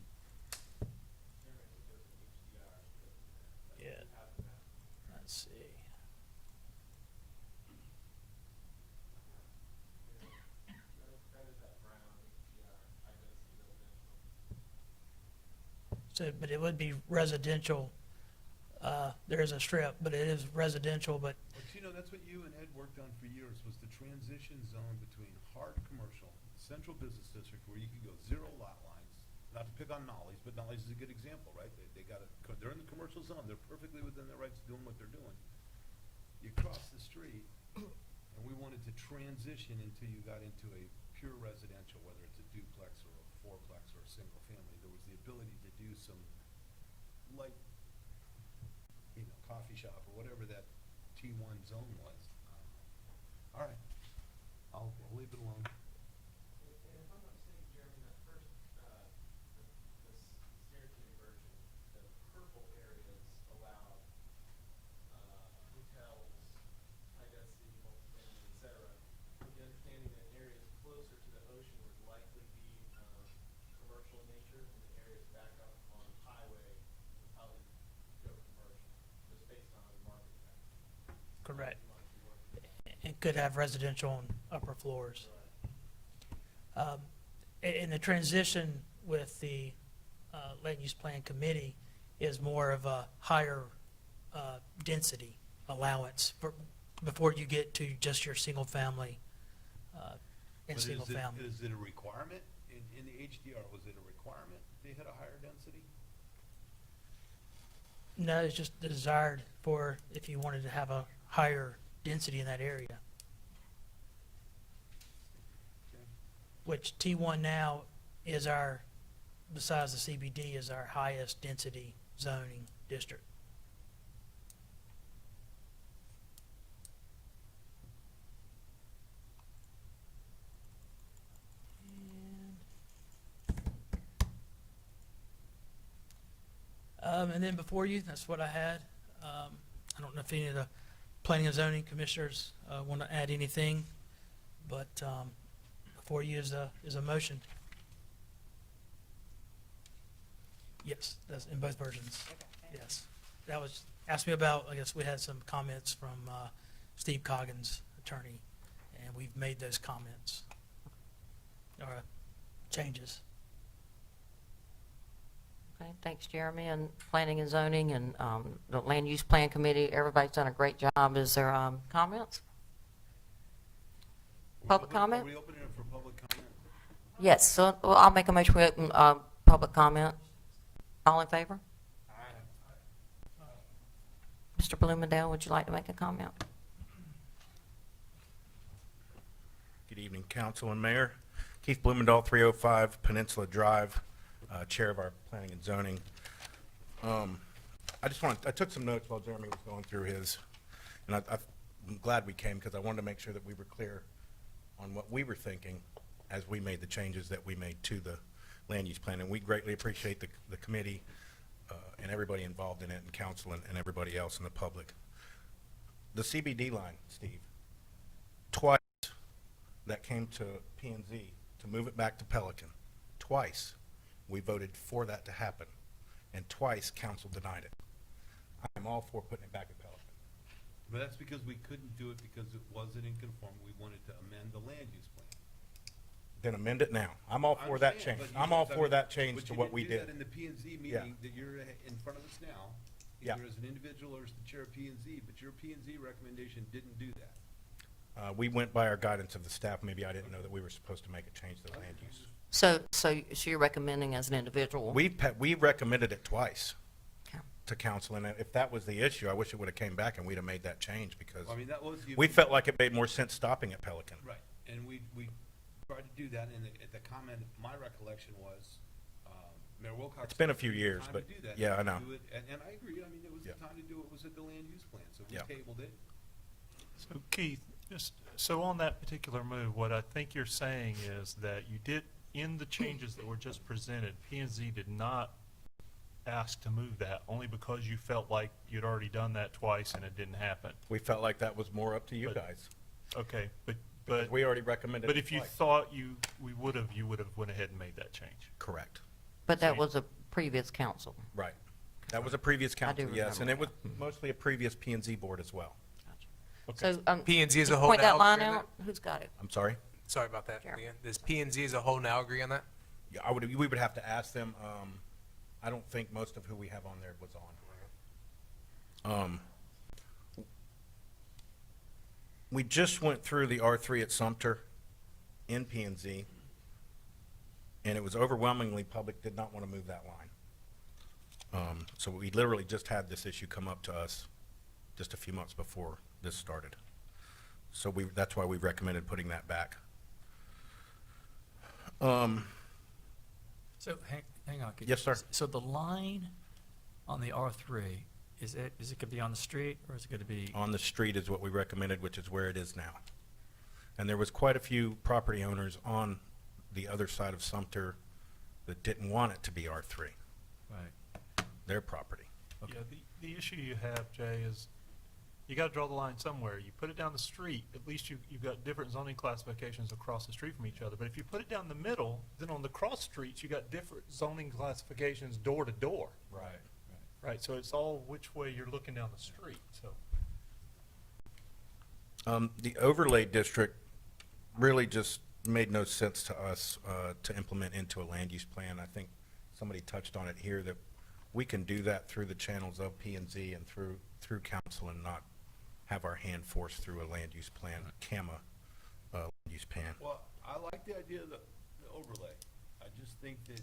yeah, let's see. So, but it would be residential. There is a strip, but it is residential, but But you know, that's what you and Ed worked on for years, was the transition zone between hard commercial, central business district, where you could go zero lot lines, not to pick on Nolly's, but Nolly's is a good example, right? They're in the commercial zone, they're perfectly within their rights doing what they're doing. You cross the street, and we wanted to transition until you got into a pure residential, whether it's a duplex or a fourplex or a single family. There was the ability to do some light, coffee shop or whatever that T1 zone was. All right, I'll leave it alone. And if I'm not mistaken, Jeremy, that first, this Syracuse version, the purple areas allowed hotels, high density, multifamily, et cetera, with the understanding that areas closer to the ocean would likely be commercial in nature, and the areas back up on the highway would probably go commercial, just based on market factors. correct. It could have residential on upper floors. And the transition with the land use plan committee is more of a higher density allowance before you get to just your single family and But single family. Is it a requirement HDR, was it a requirement they hit a higher density? No, it's just desired for if you wanted to have a higher density in that area. Okay. Which T1 now is our, besides the CBD, is our highest density zoning district. And then before you, that's what I had. I don't know if any of the planning and zoning commissioners want to add anything, but before you is a motion. Yes, that's in both versions. Yes. That was, asked me about, I guess we had some comments from Steve Coggins, attorney, and we've made those comments, or changes. Okay, thanks, Jeremy, and Planning and Zoning and the Land Use Plan Committee. Everybody's done a great job. Is there comments? Public comment? Are we opening it for public comment? Yes, so well, I'll make a motion to open public comment. All in favor? Mr. Bloomingdale, would you like to make a comment? Good evening, Council and Mayor. Keith Blumendahl, 305 Peninsula Drive, Chair of our Planning and Zoning. I took some notes while Jeremy was going through his, and I'm glad we came because I wanted to make sure that we were clear on what we were thinking as we made the changes that we made to the land use plan. And we greatly appreciate the committee and everybody involved in it, and council and everybody else in the public. The CBD line, Steve, twice that came to P&Z to move it back to Pelican. Twice we voted for that to happen, and twice council denied it. I'm all for putting it back at Pelican. But that's because we couldn't do it because it wasn't in conform. We wanted to amend the land use plan. Then amend it now. I'm all I for that understand, change. but you I'm all didn't- for that change but to you what we didn't do did. that in the P and Z Yeah. meeting that you're in front of us now, Yeah. either as an individual or as the chair of P and Z, but your P and Z recommendation didn't do that. We went by our guidance of the staff. Maybe I didn't know that we were supposed to make a change to the land use. So you're recommending as an individual? We recommended it twice Okay. to council, and if that was the issue, I wish it would have came back and we'd have made that change because I mean, that was. we felt like it made more sense stopping at Pelican. Right, and we tried to do that, and the comment, my recollection was, Mayor Wilcox. It's been a few said, years, "Time to but do that. yeah, You I know. do it," And I agree, I mean, it was the Yeah. time to do it, was at the land use plan, so we Yeah. tabled it. So Keith, just, so on that particular move, what I think you're saying is that you did, in the changes that were just presented, P and Z did not ask to move that, only because you felt like you'd already done that twice and it didn't happen. We felt like that was more up to you But- guys. Okay, Because but, we already recommended but it if you twice. thought you would have went ahead and made that change. Correct. But that So- was a previous council. Right. That was a previous council, yes, and it was remember mostly a previous P and Z board as well. Okay. So, P&Z as a just whole point that now line agree on out. Who's got it? I'm sorry? Sorry about that, Sure. Leanne. Does P&Z as a whole now agree on that? Yeah, we would have to ask them. I don't think most of who we have on there was on. We just went through the R3 at Sumter in P&Z, and it was overwhelmingly public did not want to move that line. So we literally just had this issue come up to us just a few months before this started. So that's why we recommended putting that back. So hang on. Yes, sir. So the line on the R3, is it going to be on the street or is it going to be? On the street is what we recommended, which is where it is now. And there was quite a few property owners on the other side of Sumter that didn't want it to be R3, Right. their property. Okay. Yeah, the issue you have, Jay, is you got to draw the line somewhere. You put it down the street, at least you've got different zoning classifications across the street from each other. But if you put it down the middle, then on the cross streets, you got different zoning classifications door to door. Right. Right, so it's all which way you're looking down the street, so. The overlay district really just made no sense to us to implement into a land use plan. I think somebody touched on it here that we can do that through the channels of P&Z and through council and not have our hand forced through a land use plan, CAMA land use plan. Well, I like the idea of the overlay. just think that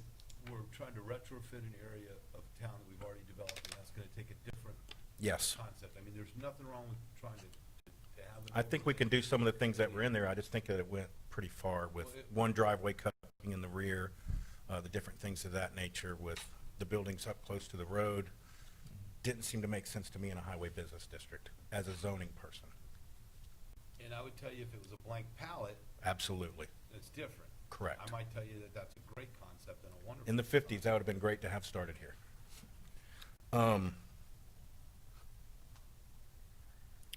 we're trying to retrofit an area of town that we've already developed, and that's gonna take a different Yes. concept. I mean, there's nothing wrong with trying to have an I think we can overlay. do some of the things that were in there. I just think that it went pretty far with Well, it- one driveway cutting in the rear, the different things of that nature with the buildings up close to the road. Didn't seem to make sense to me in a highway business district as a zoning person. And I would tell you, if it was a blank palette, Absolutely. it's different. Correct. I might tell you that that's a great concept and a wonderful. In the 50s, that would have been great to have started here.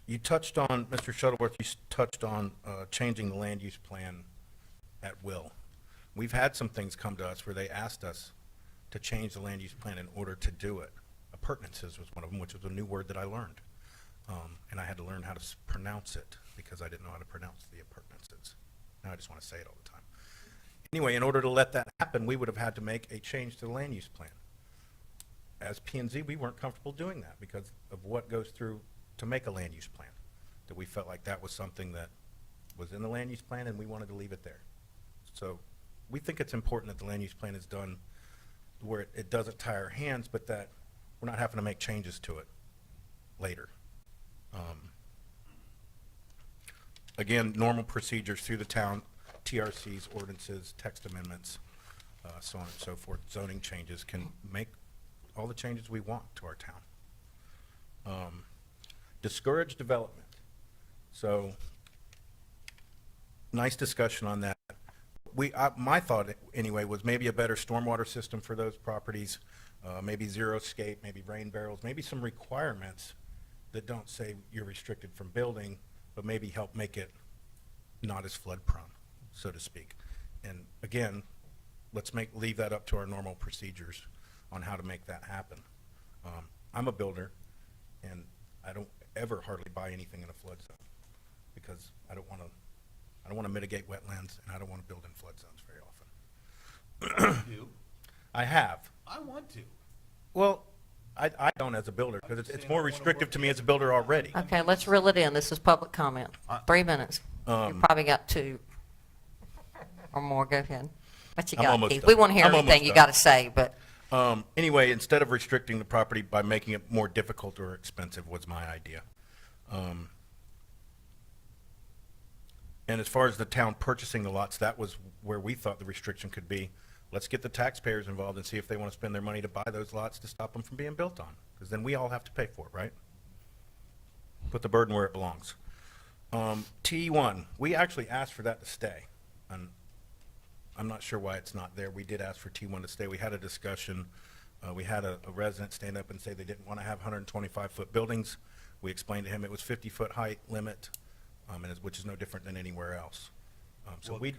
You touched on, Mr. Shuttleworth, touched on changing the land use plan at will. We've had some things come to us where they asked us to change the land use plan in order to do it. Appurtenances was one of them, which was a new word that I learned. And I had to learn how to pronounce it because I didn't know how to pronounce the appurtenances. Now I just want to say it all the time. Anyway, in order to let that happen, we would have had to make a change to the land use plan. As P&Z, we weren't comfortable doing that because of what goes through to make a land use plan. That we felt like that was something that was in the land use plan and we wanted to leave it there. So we think it's important that the land use plan is done where it doesn't tie our hands, but that we're not having to make changes to it later. Again, normal procedures through the town, TRCs, ordinances, text amendments, so on and so forth, zoning changes can make all the changes we want to our town. Discourage development. So, nice discussion on that. My thought anyway was maybe a better stormwater system for those properties, maybe zero escape, maybe rain barrels, maybe some requirements that don't say you're restricted from building, but maybe help make it not as flood prone, so to speak. And again, let's leave that up to our normal procedures on how to make that happen. I'm a builder, and I don't ever hardly buy anything in a flood zone because I don't want to mitigate wetlands, and I don't want to build in flood zones very often. I do. I have. I want to. Well, I don't as a builder because just it's saying more I wanna restrictive work to me as a builder already. Okay, let's reel it in. This is public comment. 3 minutes. You probably got 2 or more. Go ahead. What you I'm got, almost Keith? done. We want to hear I'm everything almost you done. got to say, but Anyway, instead of restricting the property by making it more difficult or expensive was my idea. And as far as the town purchasing the lots, that was where we thought the restriction could be. Let's get the taxpayers involved and see if they want to spend their money to buy those lots to stop them from being built on. Because then we all have to pay for it, right? Put the burden where it belongs. T1, we actually asked for that to stay. And I'm not sure why it's not there. We did ask for T1 to stay. We had a discussion. We had a resident stand up and say they didn't want to have 125-foot buildings. We explained to him it was 50-foot height limit, which is no different than anywhere else. So Well,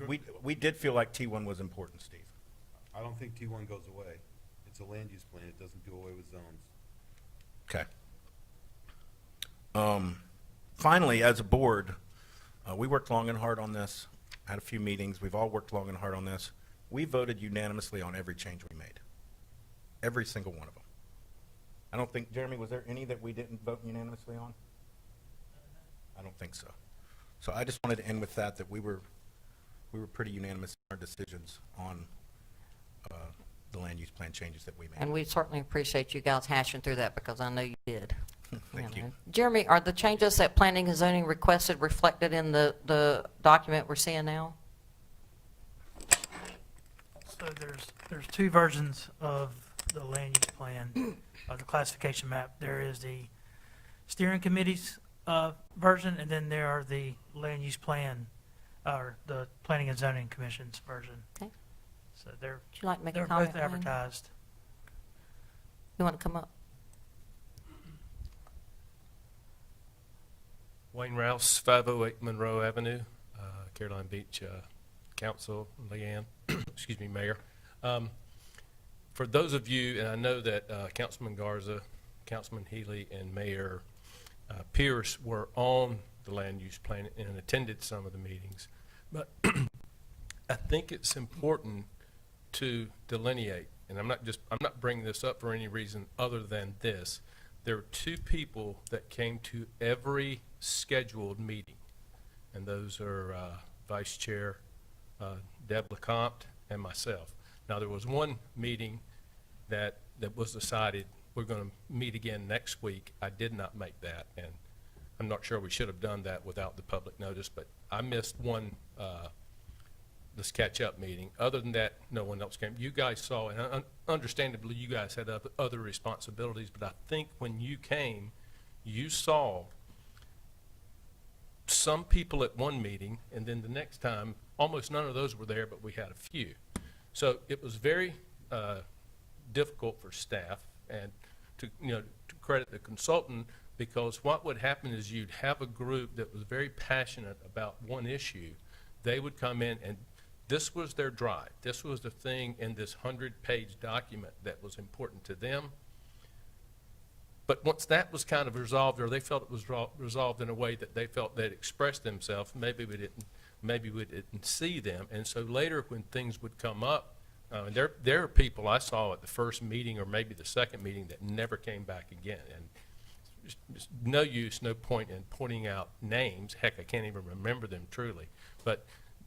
we did feel like T1 was important, Steve. I don't think T1 goes away. It's a land use plan. It doesn't do away with zones. Okay. Finally, as a board, we worked long and hard on this, had a few meetings. We've all worked long and hard on this. We voted unanimously on every change we made. Every single one of them. I don't think, Jeremy, was there any that we didn't vote unanimously on? I don't think so. So I just wanted to end with that we were pretty unanimous in our decisions on the land use plan changes that we made. and we certainly appreciate you guys hashing through that because I know you did. Thank you. Jeremy, are the changes that planning and zoning requested reflected in the document we're seeing now? So there's 2 versions of the land use plan, of the classification map. There is the steering committee's version, and then there are the land use plan, or the planning and zoning commission's version. Okay. So they're Would you like to make a they're comment, both Wayne? advertised. You want to come up? Wayne Rouse, 508 Monroe Avenue, Caroline Beach Council, Leanne, excuse me, Mayor. For those of you, and I know that Councilman Garza, Councilman Healy, and Mayor Pierce were on the land use plan and attended some of the meetings, but I think it's important to delineate, and I'm not bringing this up for any reason other than this. There were 2 people that came to every scheduled meeting, and those are Vice Chair Deb LeCompte and myself. Now, there was one meeting that was decided, we're going to meet again next week. I did not make that, and I'm not sure we should have done that without the public notice, but I missed one, this catch-up meeting. Other than that, no one else came. You guys saw, and understandably, you guys had other responsibilities, but I think when you came, you saw some people at one meeting, and then the next time, almost none of those were there, but we had a few. So it was very difficult for staff, and to credit the consultant, because what would happen is you'd have a group that was very passionate about one issue. They would come in, and this was their drive. This was the thing in this 100-page document that was important to them. But once that was kind of resolved, or they felt it was resolved in a way that they felt they'd expressed themselves, maybe we didn't see them. And so later when things would come up, there are people I saw at the first meeting or maybe the second meeting that never came back again. And just no use, no point in pointing out names. Heck, I can't even remember them truly. But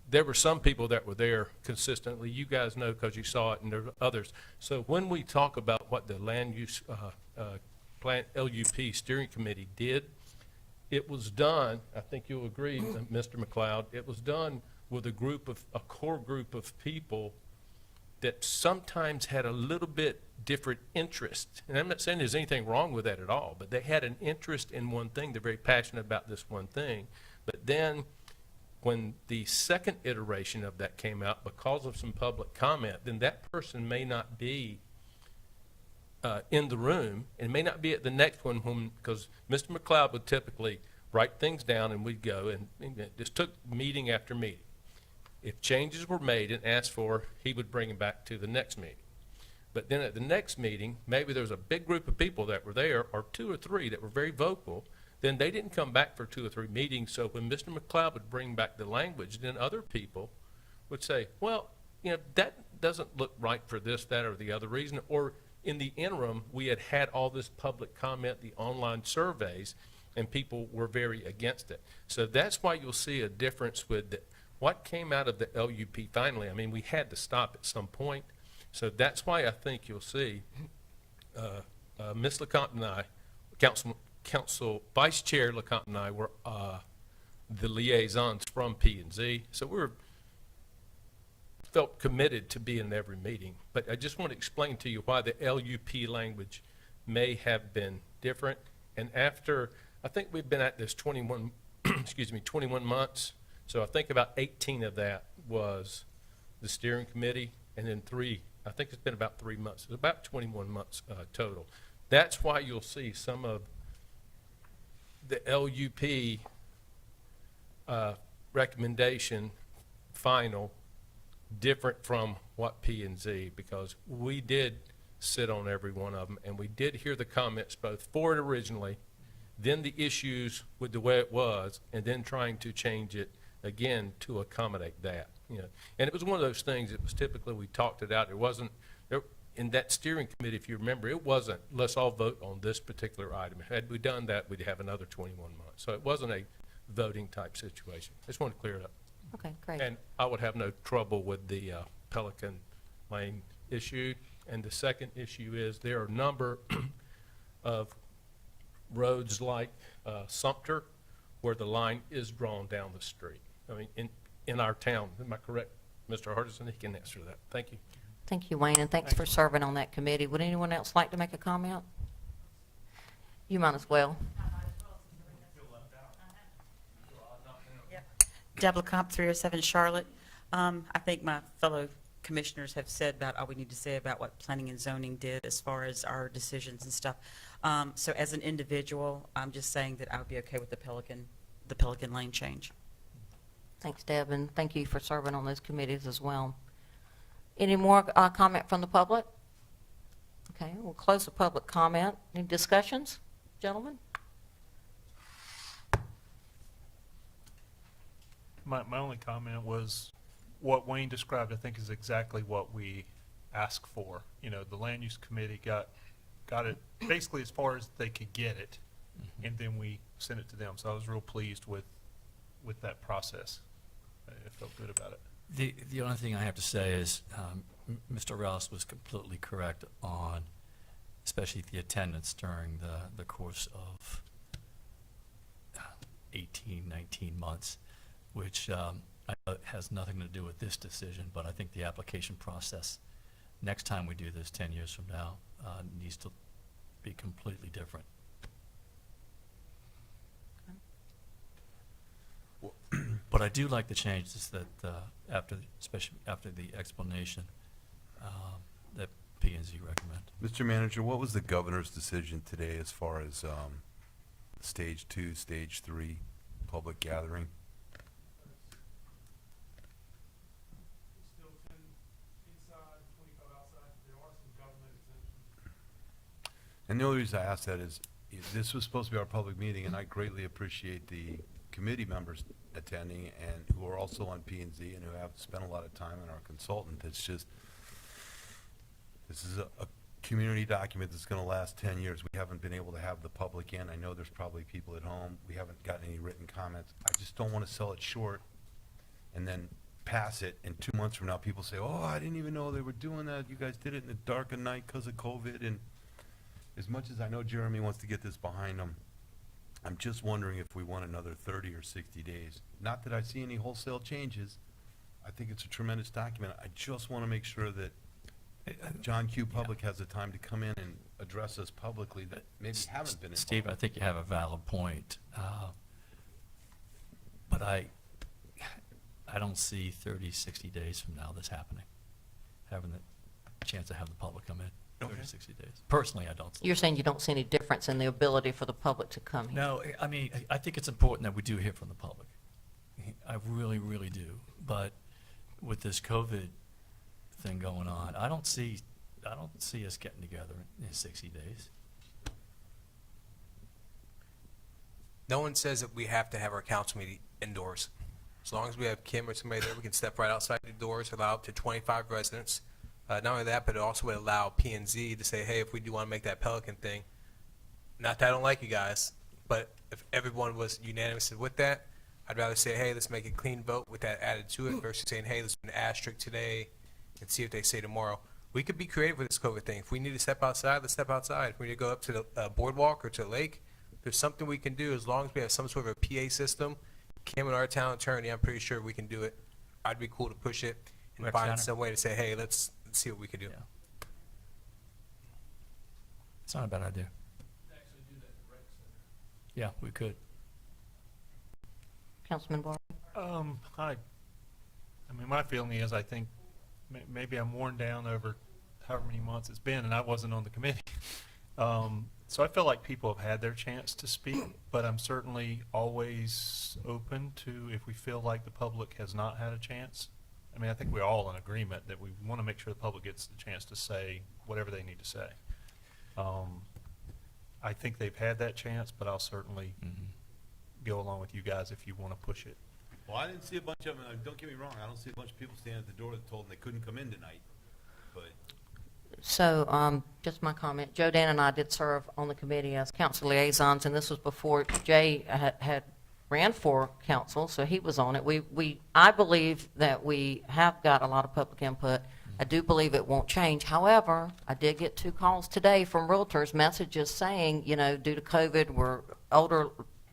there were some people that were there consistently. You guys know because you saw it, and there were others. So when we talk about what the Land Use Plan LUP Steering Committee did, it was done, I think you'll agree, Mr. McLeod, it was done with a core group of people that sometimes had a little bit different interest. And I'm not saying there's anything wrong with that at all, but they had an interest in one thing. They're very passionate about this one thing. But then when the second iteration of that came out, because of some public comment, then that person may not be in the room, and may not be at the next one, because Mr. McLeod would typically write things down, and we'd go, and it just took meeting after meeting. If changes were made and asked for, he would bring them back to the next meeting. But then at the next meeting, maybe there was a big group of people that were there, or 2 or 3 that were very vocal, then they didn't come back for 2 or 3 meetings. So when Mr. McLeod would bring back the language, then other people would say, well, that doesn't look right for this, that, or the other reason. Or in the interim, we had all this public comment, the online surveys, and people were very against it. So that's why you'll see a difference with what came out of the LUP finally. I mean, we had to stop at some point. So that's why I think you'll see Ms. LeCompte and I, Council Vice Chair LeCompte and I were the liaisons from P&Z. So we felt committed to be in every meeting. But I just want to explain to you why the LUP language may have been different. And after, I think we've been at this 21 months. So I think about 18 of that was the steering committee, and then I think it's been about 3 months. It's about 21 months total. That's why you'll see some of the LUP recommendation final different from what P&Z, because we did sit on every one of them, and we did hear the comments both for it originally, then the issues with the way it was, and then trying to change it again to accommodate that. And it was one of those things. It was typically we talked it out. It wasn't in that steering committee. If you remember, it wasn't let's all vote on this particular item. Had we done that, we'd have another 21 months. So it wasn't a voting type situation. I just want to clear it up. Okay, great. And I would have no trouble with the Pelican Lane issue. And the second issue is there are a number of roads like Sumter where the line is drawn down the street. I mean, in our town. Am I correct, Mr. Hardison? He can answer that. Thank you. Thank you, Wayne, and thanks for serving on that committee. Would anyone else like to make a comment? You might as well. Deb LeCompte, 307 Charlotte. I think my fellow commissioners have said about all we need to say about what planning and zoning did as far as our decisions and stuff. So as an individual, I'm just saying that I would be okay with the Pelican Lane change. Thanks, Deb, and thank you for serving on those committees as well. Any more comment from the public? Okay, we'll close the public comment. Any discussions, gentlemen? My only comment was what Wayne described, I think, is exactly what we asked for. The land use committee got it basically as far as they could get it, and then we sent it to them. So I was real pleased with that process. I felt good about it. The only thing I have to say is Mr. Rouse was completely correct on, especially the attendance during the course of 18, 19 months, which I know has nothing to do with this decision, but I think the application process, next time we do this 10 years from now, needs to be completely different. But I do like the changes that, especially after the explanation, that P and Z recommend. Mr. Manager, what was the governor's decision today as far as stage 2, stage 3 public gathering? Still 10 inside, 25 outside. There are some government exemptions. And the only reason I ask that is, this was supposed to be our public meeting, and I greatly appreciate the committee members attending and who are also on P and Z and who have spent a lot of time, and our consultant. It's just, this is a community document that's going to last 10 years. We haven't been able to have the public in. I know there's probably people at home. We haven't gotten any written comments. I just don't want to sell it short and then pass it, and 2 months from now, people say, oh, I didn't even know they were doing that. You guys did it in the dark of night because of COVID. And as much as I know Jeremy wants to get this behind him, I'm just wondering if we want another 30 or 60 days. Not that I see any wholesale changes. I think it's a tremendous document. I just want to make sure that John Q. Public has the time to come in and address us publicly that maybe haven't been involved. Steve, I think you have a valid point, but I don't see 30, 60 days from now this happening, having the chance to have the public come in. 30, 60 days. Personally, I don't see. You're saying you don't see any difference in the ability for the public to come here? No, I mean, I think it's important that we do hear from the public. I really, really do. But with this COVID thing going on, I don't see us getting together in 60 days. No one says that we have to have our council meeting indoors. As long as we have Kim or somebody there, we can step right outside the doors, allow up to 25 residents. Not only that, but it also would allow P and Z to say, hey, if we do want to make that Pelican thing, not that I don't like you guys, but if everyone was unanimous with that, I'd rather say, hey, let's make a clean vote with that added to it versus saying, hey, let's do an asterisk today and see what they say tomorrow. We could be creative with this COVID thing. If we need to step outside, let's step outside. If we need to go up to the boardwalk or to the lake, there's something we can do as long as we have some sort of a PA system. Kim and our town attorney, I'm pretty sure we can do it. I'd be cool to push it and Rec find center. some way to say, hey, let's see what we can do. Yeah. It's not a bad idea. Yeah, we could. Councilman Barr? I mean, my feeling is I think maybe I'm worn down over however many months it's been, and I wasn't on the committee. So I feel like people have had their chance to speak, but I'm certainly always open to if we feel like the public has not had a chance. I mean, I think we're all in agreement that we want to make sure the public gets the chance to say whatever they need to say. I think they've had that chance, but I'll certainly go along with you guys if you want to push it. Well, I didn't see a bunch of them. Don't get me wrong. I don't see a bunch of people standing at the door that told them they couldn't come in tonight. But So, just my comment, Joe Dan and I did serve on the committee as council liaisons, and this was before Jay had ran for council, so he was on it. I believe that we have got a lot of public input. I do believe it won't change. However, I did get 2 calls today from realtors, messages saying, due to COVID, we're older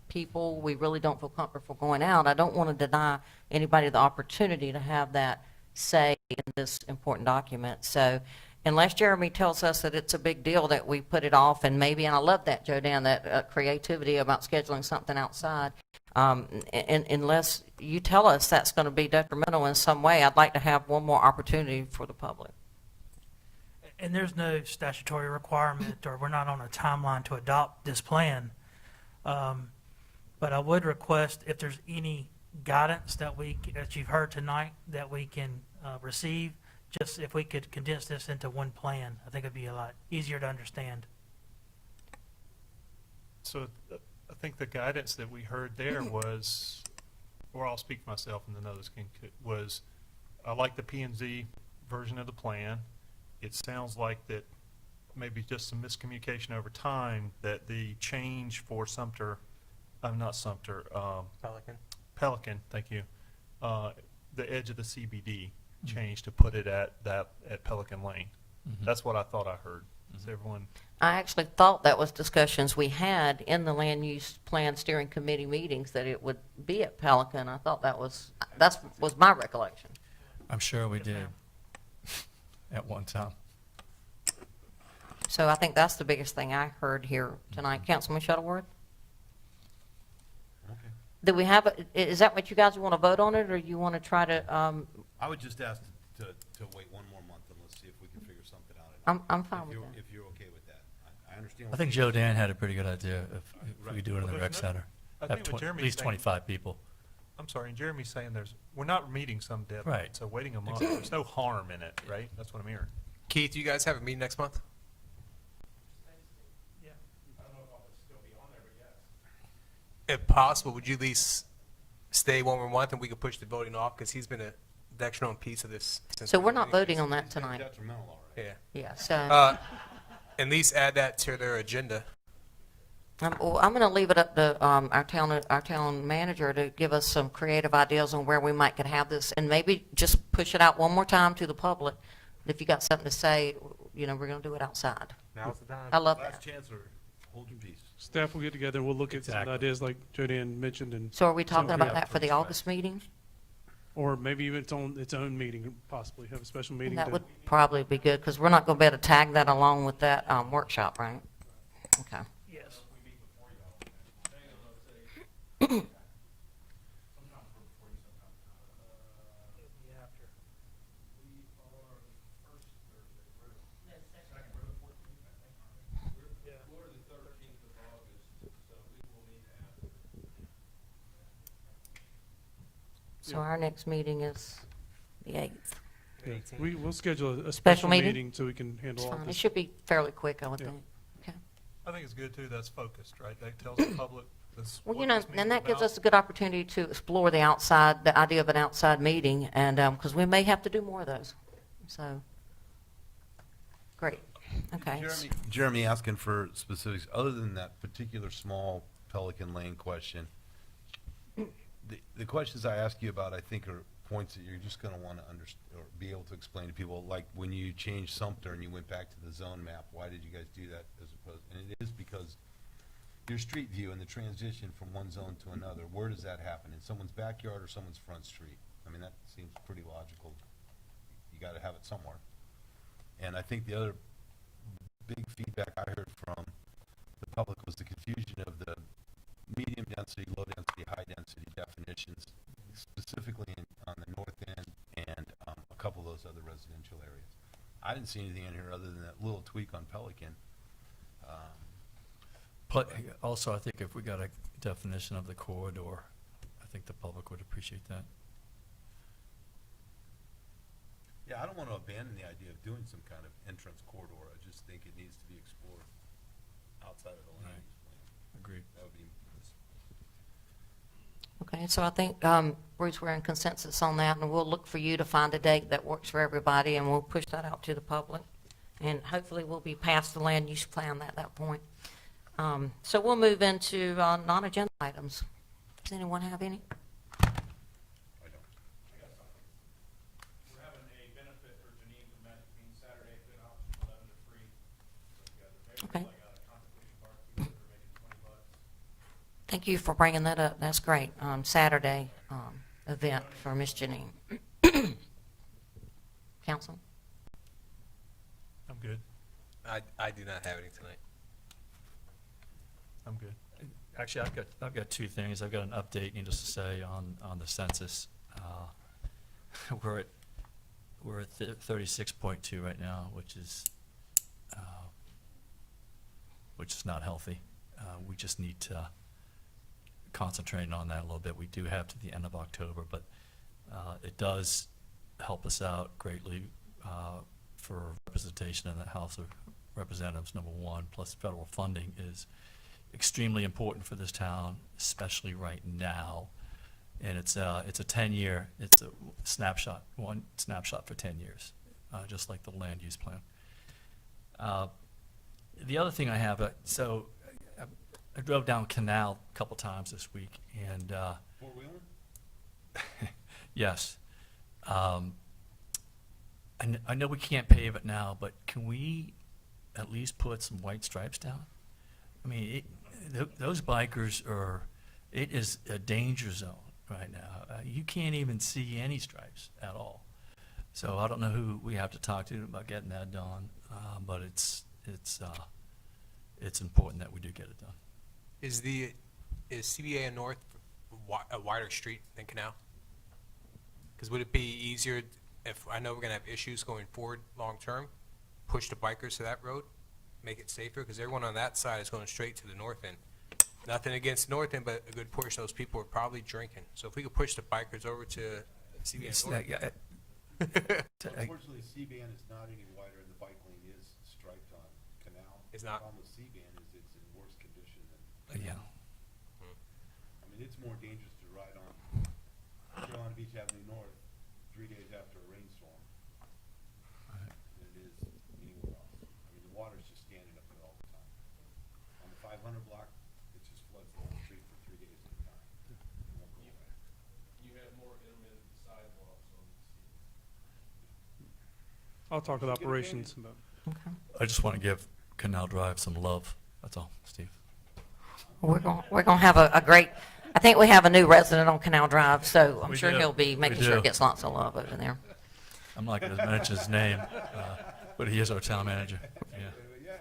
people, we really don't feel comfortable going out. I don't want to deny anybody the opportunity to have that say in this important document. So unless Jeremy tells us that it's a big deal that we put it off, and I love that, Joe Dan, that creativity about scheduling something outside, and unless you tell us that's going to be detrimental in some way, I'd like to have one more opportunity for the public. And there's no statutory requirement, or we're not on a timeline to adopt this plan. But I would request if there's any guidance that you've heard tonight that we can receive, just if we could condense this into one plan, I think it'd be a lot easier to understand. So I think the guidance that we heard there was, or I'll speak for myself and then others can, was I like the P&Z version of the plan. It sounds like that maybe just some miscommunication over time that the change for Sumter, not Sumter, Pelican. Pelican, thank you, the edge of the CBD change to put it at Pelican Lane. Mhm. That's what I thought I heard. Is Mhm. everyone, I actually thought that was discussions we had in the Land Use Plan Steering Committee meetings, that it would be at Pelican. I thought that was my recollection. I'm sure we did at one time. So I think that's the biggest thing I heard here tonight. Councilman Shuttleworth? Okay. Do we have, is that what you guys want to vote on it, or you want to try to, I would just ask to wait one more month and let's see if we can figure something out. I'm fine with that. If you're okay with that. I understand. I what think you're Joe Dan had a pretty good idea if we could do it in the Well, rec there's no- center. I Have think what at Jeremy's least saying- 25 people. I'm sorry, and Jeremy's saying we're not meeting some deadline. Right. So waiting a month, there's no harm in it, right? That's what I'm hearing. Keith, you guys have a meeting next month? If possible, would you at least stay one more month and we could push the voting off, because he's been a detriment piece of this. since So the we're not beginning. voting on that It's been tonight. detrimental already. Yeah. Yeah, so At least add that to their agenda. I'm going to leave it up to our town manager to give us some creative ideas on where we might could have this, and maybe just push it out one more time to the public. If you got something to say, we're going to do it outside. Now's the time. I love Last that. chance, or hold your peace. Staff will get together, we'll look at some Exactly. ideas like Jodanne mentioned, and, So are we talking So, about yeah, that for the August meeting? or maybe even its own meeting, possibly have a special meeting. That to- would probably be good, because we're not going to be able to tag that along with that workshop, right? Okay. Yes. So our next meeting is the 8th. Yeah, we'll schedule a Special special meeting? meeting so we can It's handle all fine. It this. should be fairly quick, I would Yeah. think. Okay. I think it's good too, that's focused, right? That tells the public this. Well, what this and meeting's that gives about. us a good opportunity to explore the idea of an outside meeting, and, because we may have to do more of those. So, great. Okay. Jeremy asking for specifics, other than that particular small Pelican Lane question, the questions I ask you about, I think, are points that you're just gonna wanna or be able to explain to people, like when you changed Sumter and you went back to the zone map, why did you guys do that as opposed, and it is because your street view and the transition from one zone to another, where does that happen? In someone's backyard or someone's front street? I mean, that seems pretty logical. You gotta have it somewhere. And I think the other big feedback I heard from the public was the confusion of the medium density, low density, high density definitions, specifically on the north end and a couple of those other residential areas. I didn't see anything in here other than that little tweak on Pelican. But also, I think if we got a definition of the corridor, I think the public would appreciate that. Yeah, I don't want to abandon the idea of doing some kind of entrance corridor. I just think it needs to be explored outside of the land use plan. Agreed. That would be. Okay, so I think, Bruce, we're in consensus on that, and we'll look for you to find a date that works for everybody, and we'll push that out to the public. And hopefully, we'll be past the land use plan at that point. So we'll move into non-agenda items. Does anyone have any? I don't. We're having a benefit for Janine from Magic Bean Saturday at Good Option, 11 to 3. So we got the Okay. like a contemplation barbecue, they're making $20. Thank you for bringing that up. That's great. Saturday event for Miss Janine. Council? I'm good. I do not have any tonight. I'm good. Actually, I've got two things. I've got an update, needless to say, on the census. We're at 36.2 right now, which is not healthy. We just need to concentrate on that a little bit. We do have to the end of October, but it does help us out greatly for representation in the House of Representatives, number one, plus federal funding is extremely important for this town, especially right now. And it's a 10-year, it's a snapshot, one snapshot for 10 years, just like the land use plan. The other thing I have, I drove down Canal a couple times this week, and Four-wheeler? yes. I know we can't pave it now, but can we at least put some white stripes down? I mean, those bikers it is a danger zone right now. You can't even see any stripes at all. So I don't know who we have to talk to about getting that done, but it's important that we do get it done. Is CBA and North a wider street than Canal? Because would it be easier if, I know we're going to have issues going forward long-term, push the bikers to that road, make it safer? Because everyone on that side is going straight to the north end. Nothing against the north end, but a good portion of those people are probably drinking. So if we could push the bikers over to CBA It's and North. Unfortunately, C-band is not any wider, and the bike lane is striped on Canal. It's not? The problem with C-band is it's in worse condition than, Yeah. I mean, it's more dangerous to ride on Carolina Beach Avenue North 3 days after a rainstorm than it is anywhere else. I mean, the water's just standing up there all the time. On the 500 block, it just floods the whole street for 3 days at a time. It won't go away. You have more intermittent sidewalks on the I'll talk with operations about. Okay. I just want to give Canal Drive some love. That's all, Steve. We're going to have a great, I think we have a new resident on Canal Drive, so I'm We sure do. he'll be We making sure do. it gets lots of love over there. I'm not going to mention his name, but he is our town manager. Yeah.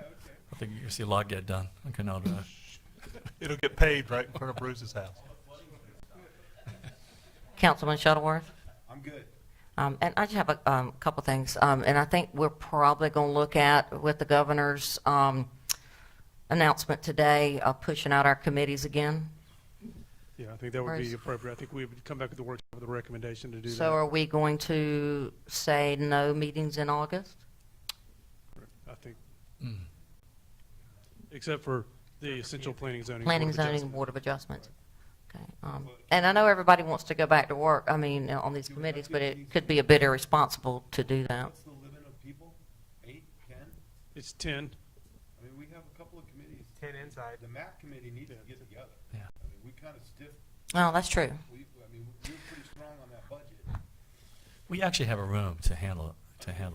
I think you're going to see a lot get done on Canal Drive. It'll get paved right in front of Bruce's house. Councilman Shuttleworth? I'm good. And I just have a couple things. And I think we're probably going to look at, with the governor's announcement today, pushing out our committees again. Yeah, I think that would be Whereas- appropriate. I think we would come back with the workshop with a recommendation to do that. So are we going to say no meetings in August? I think, Mm. except for the essential planning and zoning. Planning, Board of zoning, Adjustment. Board of Adjustments. Okay. And I know everybody wants to go back to work, I mean, on these committees, but it could be a bit irresponsible to do that. What's the limit of people? 8, 10? It's 10. I mean, we have a couple of committees. 10 inside. The MAC committee needs to get together. Yeah. I mean, we kind of stiff, Oh, that's true. I mean, we're pretty strong on that budget. We actually have a room to handle It's that. 10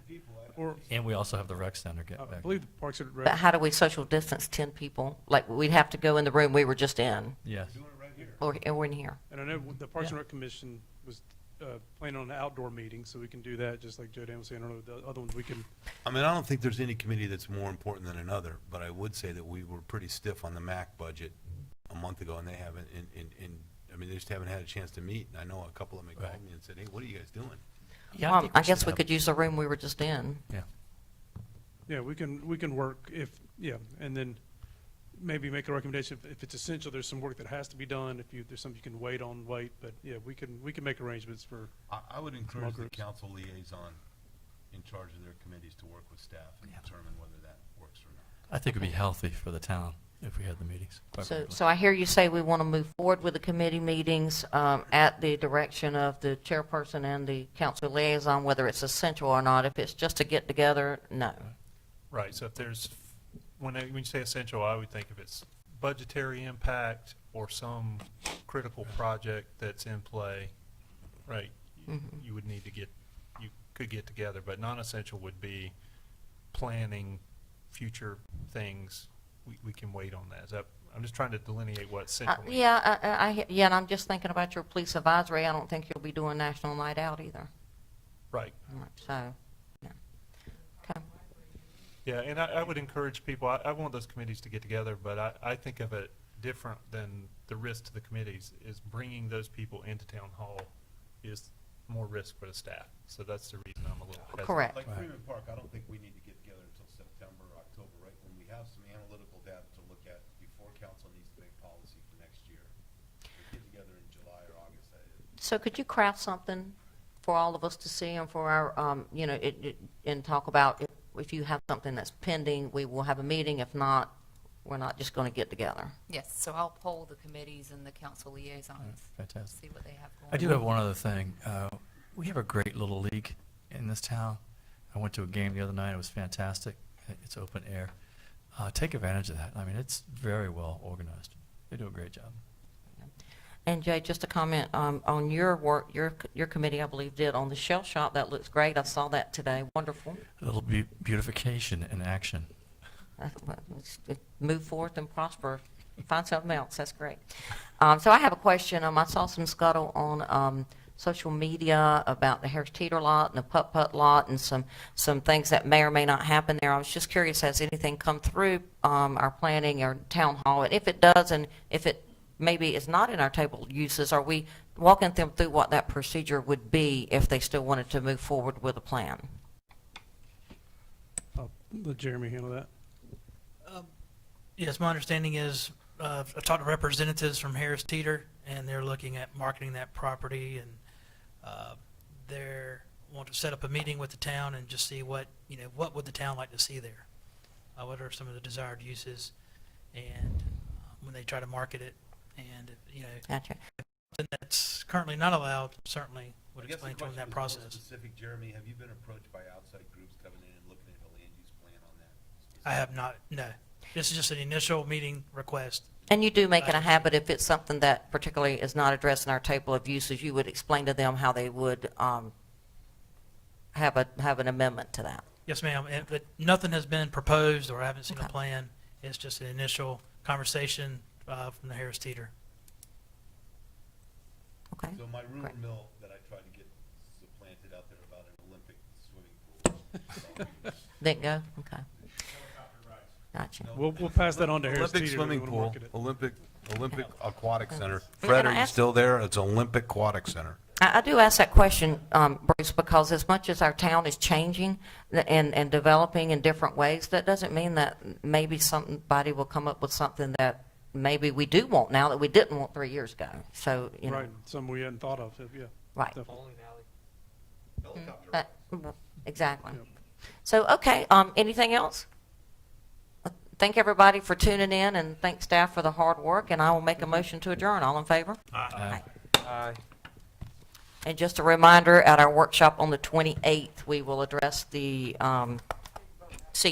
people. Or, And we also have the rec center get I back. believe the Parks and But Rec, how do we social distance 10 people? Like, we'd have to go in the room we were just in, Yes. Doing it right here. or in here. and I know the Parks and Yeah. Rec Commission was planning on an outdoor meeting, so we can do that, just like Joe Dan was saying. I don't know, the other ones we can, I mean, I don't think there's any committee that's more important than another, but I would say that we were pretty stiff on the MAC budget a month ago, and they haven't, I mean, they just haven't had a chance to meet. And I know a couple of them Right. called me and said, hey, what are you guys doing? Yeah, I guess we could use the room we were just in. Yeah. yeah, we can work if, yeah, and then maybe make a recommendation. If it's essential, there's some work that has to be done. There's something you can wait on, but yeah, we can make arrangements for, I would encourage the groups. council liaison in charge of their committees to work with staff and Yeah. determine whether that works or not. I think it'd be healthy for the town if we had the meetings. quite So, frankly. so I hear you say we want to move forward with the committee meetings at the direction of the chairperson and the council liaison, whether it's essential or not. If it's just to get together, no. Right, so if there's, when you say essential, I would think if it's budgetary impact or some critical project that's in play, right, you would need to you could get together, but non-essential would be planning future things. We can wait on that. Is that, I'm just trying to delineate what essential means. Yeah, yeah, and I'm just thinking about your police advisory. I don't think you'll be doing National Night Out either. Right. So, yeah. Okay. Yeah, and I would encourage people, I want those committees to get together, but I think of it different than the risk to the committees, is bringing those people into town hall is more risk for the staff. So that's the reason I'm a little hesitant. Correct. Like Freeman Park, I don't think we need to get together until September or October, right? When we have some analytical data to look at before council needs to make policy for next year. We get together in July or August, that is. So could you craft something for all of us to see and for our, and talk about if you have something that's pending, we will have a meeting. If not, we're not just going to get together. Yes, so I'll poll the committees and the council liaisons, Fantastic. see what they have going on. I do have one other thing. We have a great little league in this town. I went to a game the other night. It was fantastic. It's open air. Take advantage of that. I mean, it's very well organized. They do a great job. And Jay, just a comment on your work, your committee, I believe, did on the shell shop. That looks great. I saw that today. Wonderful. A little beautification in action. Let's move forth and prosper. Find something else. That's great. So I have a question. I saw some scuttle on social media about the Harris Teeter lot and the Putt-Putt lot and some things that may or may not happen there. I was just curious, has anything come through our planning or town hall? And if it does, and if it maybe is not in our table uses, are we walking them through what that procedure would be if they still wanted to move forward with a plan? I'll let Jeremy handle that. Yes, my understanding is, I've talked to representatives from Harris Teeter, and they're looking at marketing that property, and they're want to set up a meeting with the town and just see what would the town like to see there. What are some of the desired uses, and when they try to market it, and Gotcha. something that's currently not allowed, certainly would I guess the explain to them question that is more process. specific, Jeremy, have you been approached by outside groups coming in and looking at a land use plan on that? I have not, no. This is just an initial meeting request. And you do make it a habit, if it's something that particularly is not addressed in our table of uses, you would explain to them how they would have an amendment to that. Yes, ma'am. But nothing has been proposed, or I haven't seen a Okay. plan. It's just an initial conversation from the Harris Teeter. Okay. So my rumor Great. mill that I tried to get supplanted out there about an Olympic swimming pool. Didn't go? Okay. Helicopter rides. Gotcha. We'll pass that on to Harris Olympic Teeter. swimming We wanna pool, market it. Olympic Aquatic Center. And Fred, I are you asked- still there? It's Olympic Aquatic Center. I do ask that question, Bruce, because as much as our town is changing and developing in different ways, that doesn't mean that maybe somebody will come up with something that maybe we do want now that we didn't want 3 years ago. So, Right, something we hadn't thought of, yeah. Right. Definitely. Exactly. Yep. So, okay, anything else? Thank everybody for tuning in, and thank staff for the hard work, and I will make a motion to adjourn. All in favor? Aye. Aye. And just a reminder, at our workshop on the 28th, we will address the